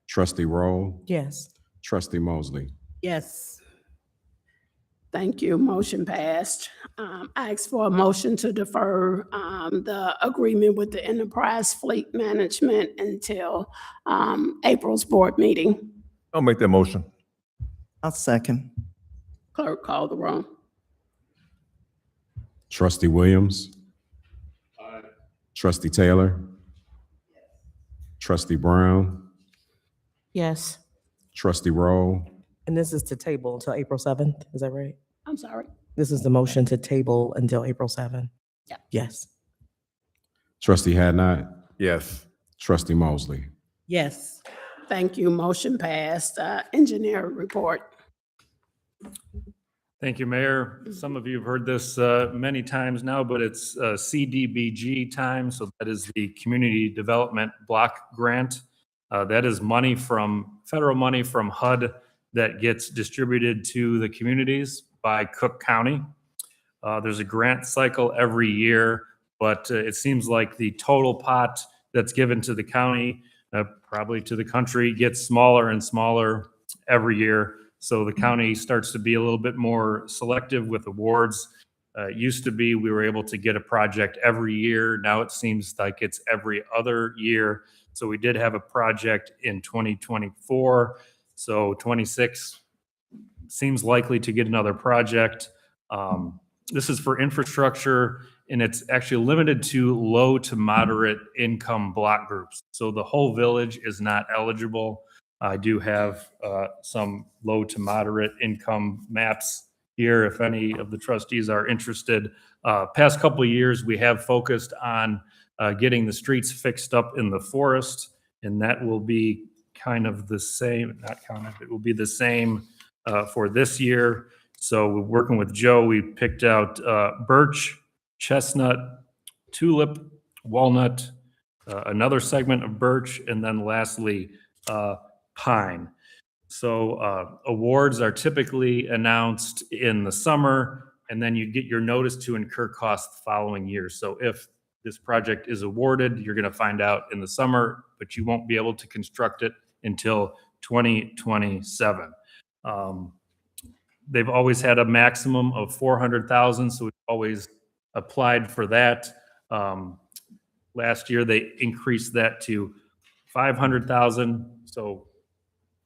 Trustee Roll, Yes. Trustee Mosley. Yes. Thank you. Motion passed. I ask for a motion to defer the agreement with the Enterprise Fleet Management until April's board meeting. I'll make that motion. I'll second. Clerk, call the roll. Trustee Williams, Trustee Taylor, Trustee Brown, Yes. Trustee Roll, And this is to table until April 7th, is that right? I'm sorry. This is the motion to table until April 7th? Yeah. Yes. Trustee Hadnot, Yes. Trustee Mosley. Yes. Thank you. Motion passed. Engineer report. Thank you, Mayor. Some of you have heard this many times now, but it's CDBG time. So that is the Community Development Block Grant. That is money from, federal money from HUD that gets distributed to the communities by Cook County. There's a grant cycle every year, but it seems like the total pot that's given to the county, probably to the country, gets smaller and smaller every year. So the county starts to be a little bit more selective with awards. It used to be we were able to get a project every year. Now it seems like it's every other year. So we did have a project in 2024. So 26 seems likely to get another project. This is for infrastructure, and it's actually limited to low to moderate income block groups. So the whole village is not eligible. I do have some low to moderate income maps here if any of the trustees are interested. Past couple of years, we have focused on getting the streets fixed up in the forest, and that will be kind of the same, not kind of, it will be the same for this year. So we're working with Joe. We picked out birch, chestnut, tulip, walnut, another segment of birch, and then lastly, pine. So awards are typically announced in the summer, and then you get your notice to incur costs the following year. So if this project is awarded, you're going to find out in the summer, but you won't be able to construct it until 2027. They've always had a maximum of 400,000, so we've always applied for that. Last year, they increased that to 500,000. So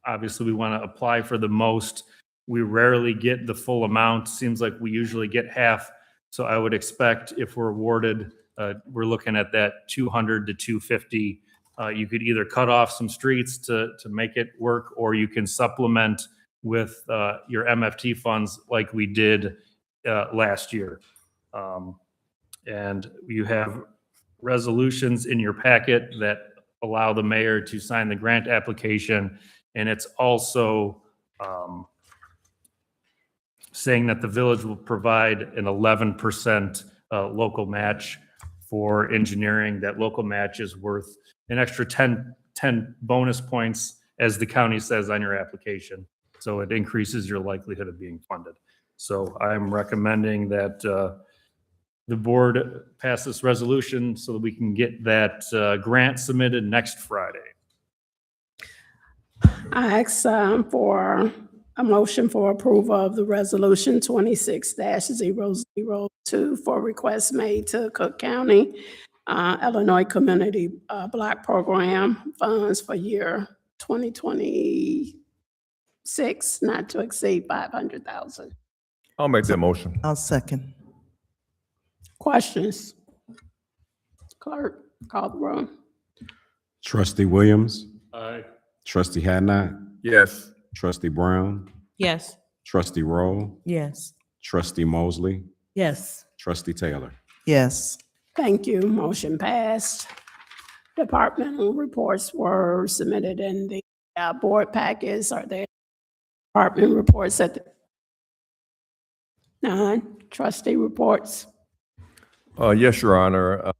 obviously, we want to apply for the most. We rarely get the full amount. Seems like we usually get half. So I would expect if we're awarded, we're looking at that 200 to 250. You could either cut off some streets to make it work, or you can supplement with your MFT funds like we did last year. And you have resolutions in your packet that allow the mayor to sign the grant application. And it's also saying that the village will provide an 11% local match for engineering. That local match is worth an extra 10 bonus points, as the county says on your application. So it increases your likelihood of being funded. So I'm recommending that the board pass this resolution so that we can get that grant submitted next Friday. I ask for a motion for approval of the resolution 26-002 for requests made to Cook County, Illinois Community Block Program funds for year 2026, not to exceed 500,000. I'll make that motion. I'll second. Questions? Clerk, call the roll. Trustee Williams, Aye. Trustee Hadnot, Yes. Trustee Brown, Yes. Trustee Rowe, Yes. Trustee Mosley, Yes. Trustee Taylor. Yes. Thank you. Motion passed. Departmental reports were submitted in the board packets. Are there department reports at the? None. Trustee reports. Yes, Your Honor.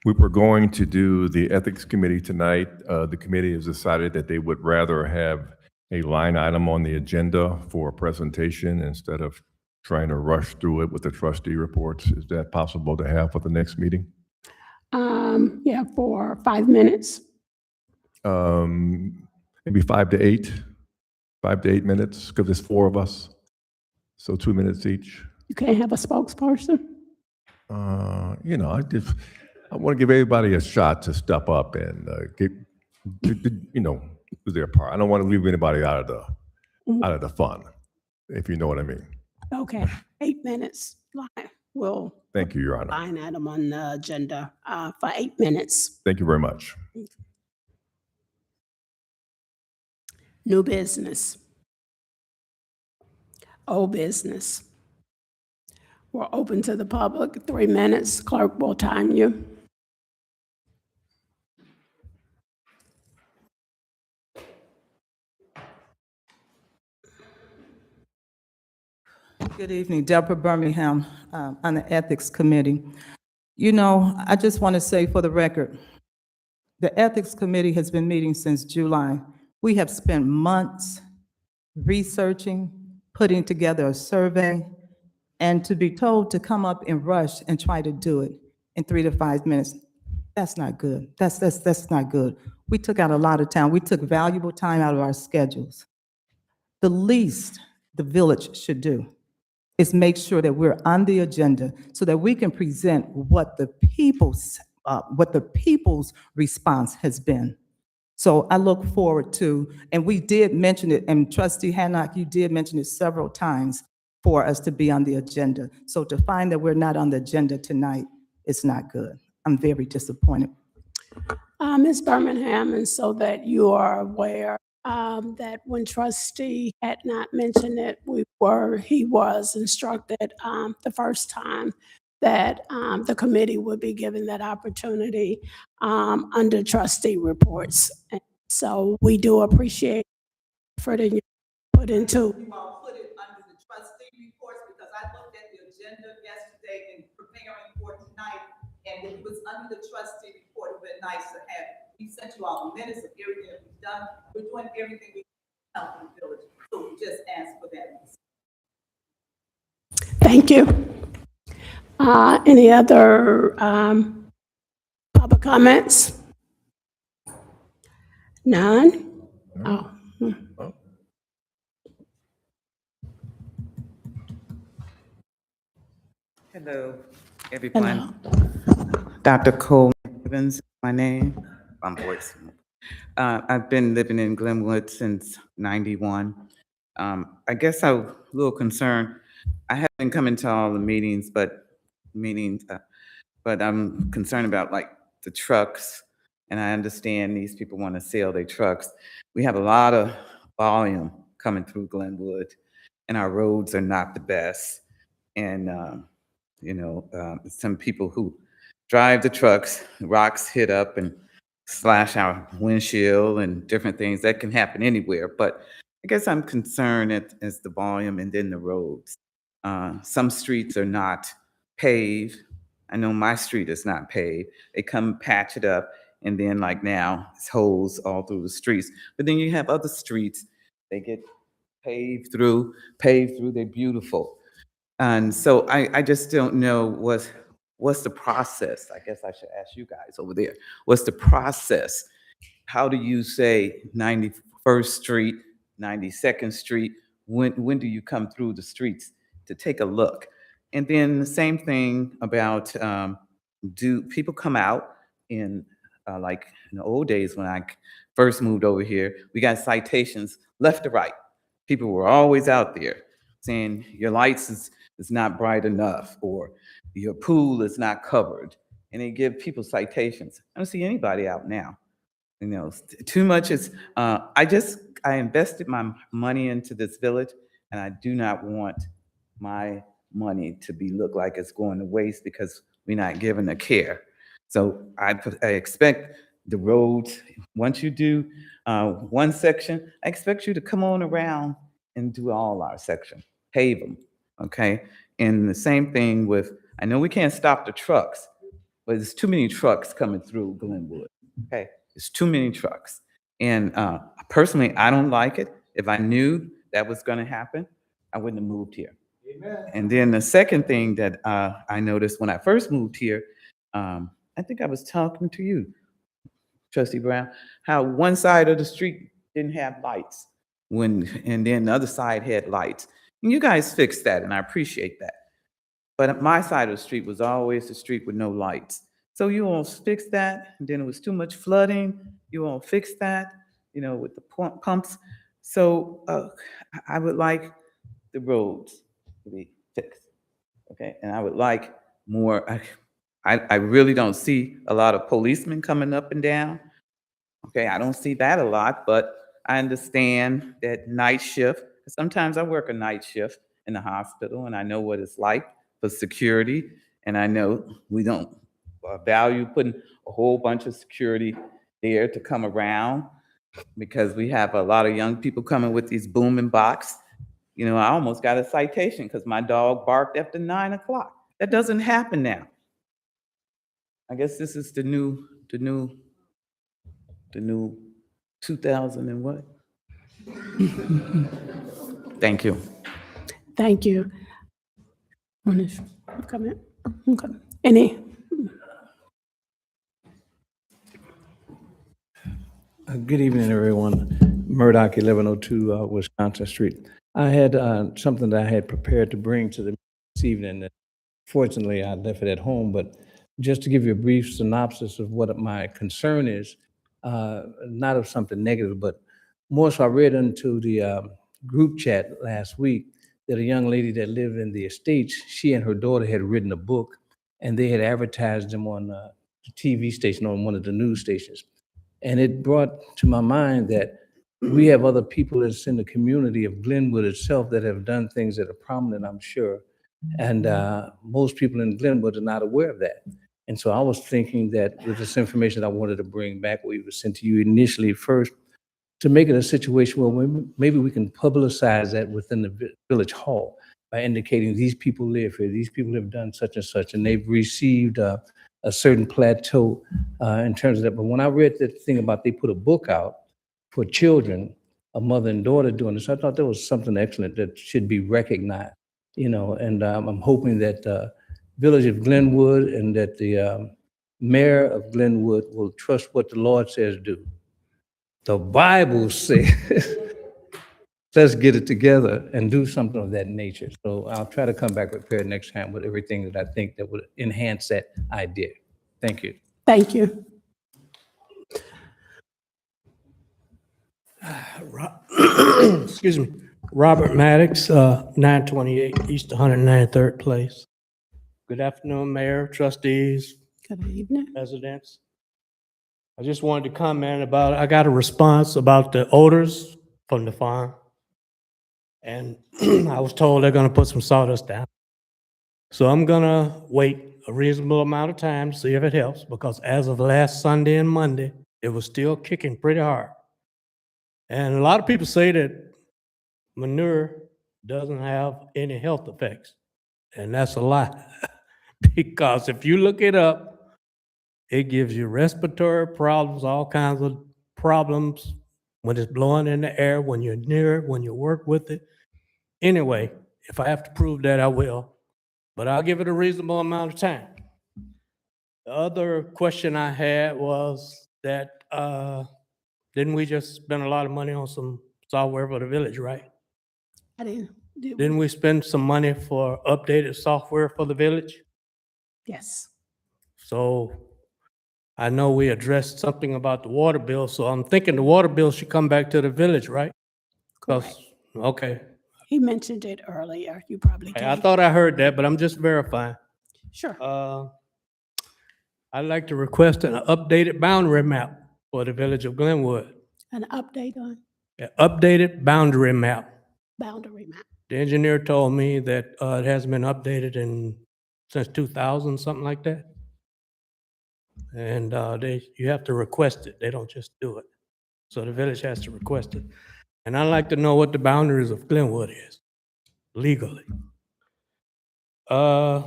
We were going to do the Ethics Committee tonight. The committee has decided that they would rather have a line item on the agenda for a presentation instead of trying to rush through it with the trustee reports. Is that possible to have for the next meeting? Yeah, for 5 minutes. Maybe 5 to 8, 5 to 8 minutes, because there's 4 of us. So 2 minutes each. You can't have a spokesperson? You know, I want to give everybody a shot to step up and you know, do their part. I don't want to leave anybody out of the fun, if you know what I mean. Okay, 8 minutes. We'll Thank you, Your Honor. line item on the agenda for 8 minutes. Thank you very much. New business. Old business. We're open to the public. 3 minutes. Clerk will time you. Good evening, Deborah Birmingham, on the Ethics Committee. You know, I just want to say for the record, the Ethics Committee has been meeting since July. We have spent months researching, putting together a survey, and to be told to come up and rush and try to do it in 3 to 5 minutes, that's not good. That's not good. We took out a lot of time. We took valuable time out of our schedules. The least the village should do is make sure that we're on the agenda so that we can present what the people's response has been. So I look forward to, and we did mention it, and Trustee Hannock, you did mention it several times for us to be on the agenda. So to find that we're not on the agenda tonight, it's not good. I'm very disappointed. Ms. Birmingham, and so that you are aware, that when trustee had not mentioned it, he was instructed the first time that the committee would be given that opportunity under trustee reports. And so we do appreciate the effort that you put into. I'll put it under the trustee reports because I looked at the agenda yesterday in preparing for tonight, and if it was under the trustee report, it would be nice to have it. We sent you all the minutes of everything that we've done. We're doing everything we can help the village. So we just asked for that. Thank you. Any other public comments? None? Oh. Hello, everyone. Dr. Cole Evans is my name. I'm voice. I've been living in Glenwood since '91. I guess I'm a little concerned. I have been coming to all the meetings, but I'm concerned about like the trucks. And I understand these people want to sell their trucks. We have a lot of volume coming through Glenwood, and our roads are not the best. And some people who drive the trucks, rocks hit up and slash our windshield and different things. That can happen anywhere. But I guess I'm concerned as the volume and then the roads. Some streets are not paved. I know my street is not paved. They come patch it up, and then like now, it's holes all through the streets. But then you have other streets, they get paved through, they're beautiful. And so I just don't know what's the process. I guess I should ask you guys over there. What's the process? How do you say 91st Street, 92nd Street? When do you come through the streets to take a look? And then the same thing about do people come out in like in the old days when I first moved over here, we got citations left to right. People were always out there saying your lights is not bright enough or your pool is not covered. And they give people citations. I don't see anybody out now. Too much is, I invested my money into this village, and I do not want my money to look like it's going to waste because we're not given the care. So I expect the roads, once you do one section, I expect you to come on around and do all our sections, pave them, okay? And the same thing with, I know we can't stop the trucks, but there's too many trucks coming through Glenwood, okay? There's too many trucks. And personally, I don't like it. If I knew that was gonna happen, I wouldn't have moved here. Amen. And then the second thing that I noticed when I first moved here, I think I was talking to you, Trustee Brown, how one side of the street didn't have lights and then the other side had lights. And you guys fixed that, and I appreciate that. But my side of the street was always the street with no lights. So you all fixed that, and then it was too much flooding. You all fixed that, with the pumps. So I would like the roads to be fixed, okay? And I would like more, I really don't see a lot of policemen coming up and down. Okay, I don't see that a lot, but I understand that night shift. Sometimes I work a night shift in the hospital, and I know what it's like for security. And I know we don't value putting a whole bunch of security there to come around because we have a lot of young people coming with these booming box. I almost got a citation because my dog barked after 9 o'clock. That doesn't happen now. I guess this is the new 2000 and what? Thank you. Thank you. Comment? Okay. Any? Good evening, everyone. Murdoch, 1102 Wisconsin Street. I had something that I had prepared to bring to this evening. Fortunately, I left it at home, but just to give you a brief synopsis of what my concern is, not of something negative, but more so I read into the group chat last week that a young lady that lived in the estates, she and her daughter had written a book, and they had advertised them on the TV station, on one of the news stations. And it brought to my mind that we have other people that's in the community of Glenwood itself that have done things that are prominent, I'm sure. And most people in Glenwood are not aware of that. And so I was thinking that with this information I wanted to bring back, what was sent to you initially first, to make it a situation where maybe we can publicize that within the village hall by indicating these people live here, these people have done such and such, and they've received a certain plateau in terms of that. But when I read that thing about they put a book out for children, a mother and daughter doing this, I thought that was something excellent that should be recognized, and I'm hoping that Village of Glenwood and that the mayor of Glenwood will trust what the Lord says do. The Bible says, let's get it together and do something of that nature. So I'll try to come back prepared next time with everything that I think that would enhance that idea. Thank you. Thank you. Excuse me, Robert Maddox, 928 East 193rd Place. Good afternoon, Mayor, trustees, Good evening. residents. I just wanted to comment about, I got a response about the odors from the farm. And I was told they're gonna put some sawdust down. So I'm gonna wait a reasonable amount of time to see if it helps, because as of last Sunday and Monday, it was still kicking pretty hard. And a lot of people say that manure doesn't have any health effects. And that's a lie. Because if you look it up, it gives you respiratory problems, all kinds of problems when it's blowing in the air, when you're near it, when you work with it. Anyway, if I have to prove that, I will. But I'll give it a reasonable amount of time. The other question I had was that, didn't we just spend a lot of money on some software for the village, right? I didn't. Didn't we spend some money for updated software for the village? Yes. So I know we addressed something about the water bill, so I'm thinking the water bill should come back to the village, right? 'Cause- okay. He mentioned it earlier. You probably I did. thought I heard that, but I'm just verifying. Sure. I'd like to request an updated boundary map for the village of Glenwood. An update on An updated boundary map. boundary map. The engineer told me that it hasn't been updated since 2000, something like that. And you have to request it. They don't just do it. So the village has to request it. And I'd like to know what the boundaries of Glenwood is legally. The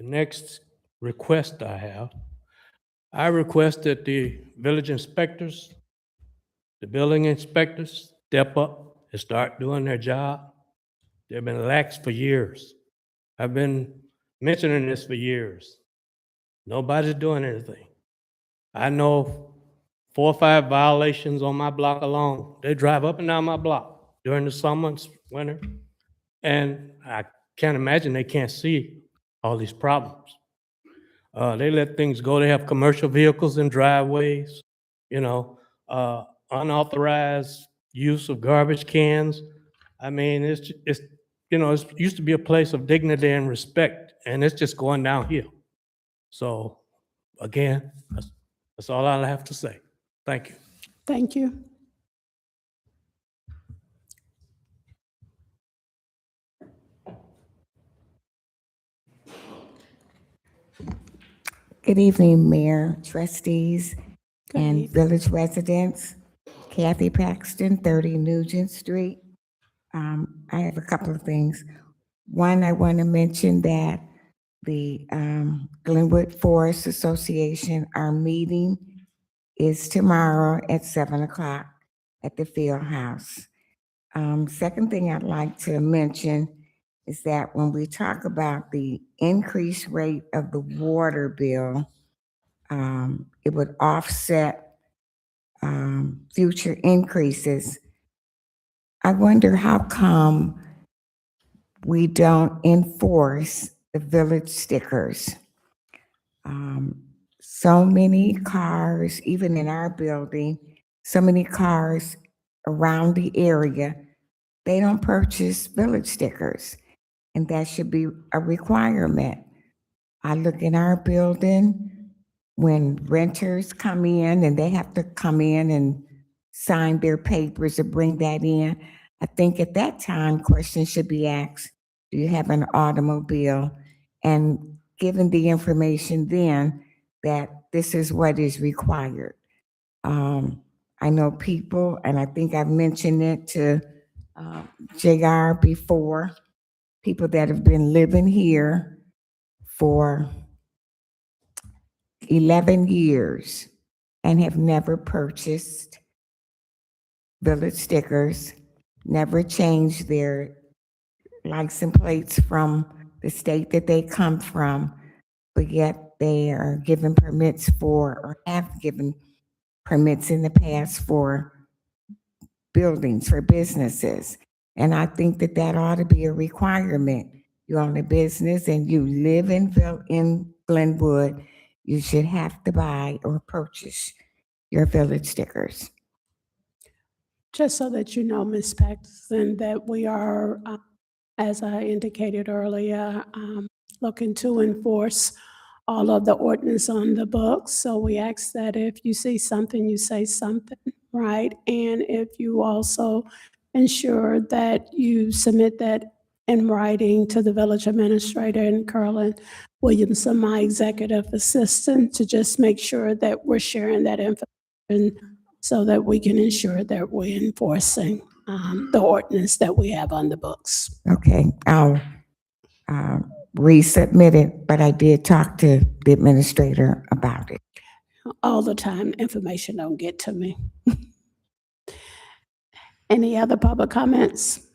next request I request that the village inspectors, the building inspectors step up and start doing their job. They've been lax for years. I've been mentioning this for years. Nobody's doing anything. I know 4 or 5 violations on my block alone. They drive up and down my block during the summer and winter. And I can't imagine they can't see all these problems. They let things go. They have commercial vehicles in driveways, unauthorized use of garbage cans. I mean, it used to be a place of dignity and respect, and it's just going downhill. So again, that's all I have to say. Thank you. Thank you. Good evening, Mayor, trustees, Good and evening. village residents. Kathy Paxton, 30 Nugent Street. I have a couple of things. One, I want to mention that the Glenwood Forest Association, our meeting is tomorrow at 7 o'clock at the field house. Second thing I'd like to mention is that when we talk about the increased rate of the water bill, it would offset future increases. I wonder how come we don't enforce the village stickers. So many cars, even in our building, so many cars around the area, they don't purchase village stickers, and that should be a requirement. I look in our building, when renters come in and they have to come in and sign their papers or bring that in, I think at that time, questions should be asked, do you have an automobile? And given the information then that this is what is required. I know people, and I think I've mentioned it to JR before, people that have been living here for 11 years and have never purchased village stickers, never changed their license plates from the state that they come from, but yet they are given permits for, or have given permits in the past for buildings, for businesses. And I think that that ought to be a requirement. You own a business and you live in Glenwood, you should have to buy or purchase your village stickers? Just so that you know, Ms. Paxton, that we are, as I indicated earlier, looking to enforce all of the ordinance on the books. So we ask that if you see something, you say something, right? And if you also ensure that you submit that in writing to the village administrator and Carolyn Williamson, my executive assistant, to just make sure that we're sharing that information so that we can ensure that we're enforcing the ordinance that we have on the books. Okay, I'll resubmit it, but I did talk to the administrator about it. All the time, information don't get to me. Any other public comments?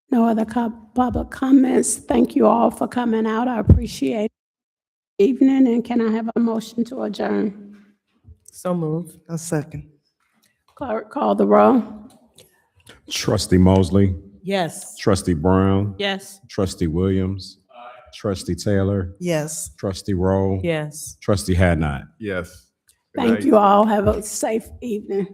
No other public comments. Thank you all for coming out. I appreciate it. Evening, and can I have a motion to adjourn? So moved. A second. Clerk, call the roll. Trustee Mosley, Yes. Trustee Brown, Yes. Trustee Williams, Trustee Taylor, Yes. Trustee Rowe, Yes. Trustee Hadnot. Yes. Thank you all. Have a safe evening.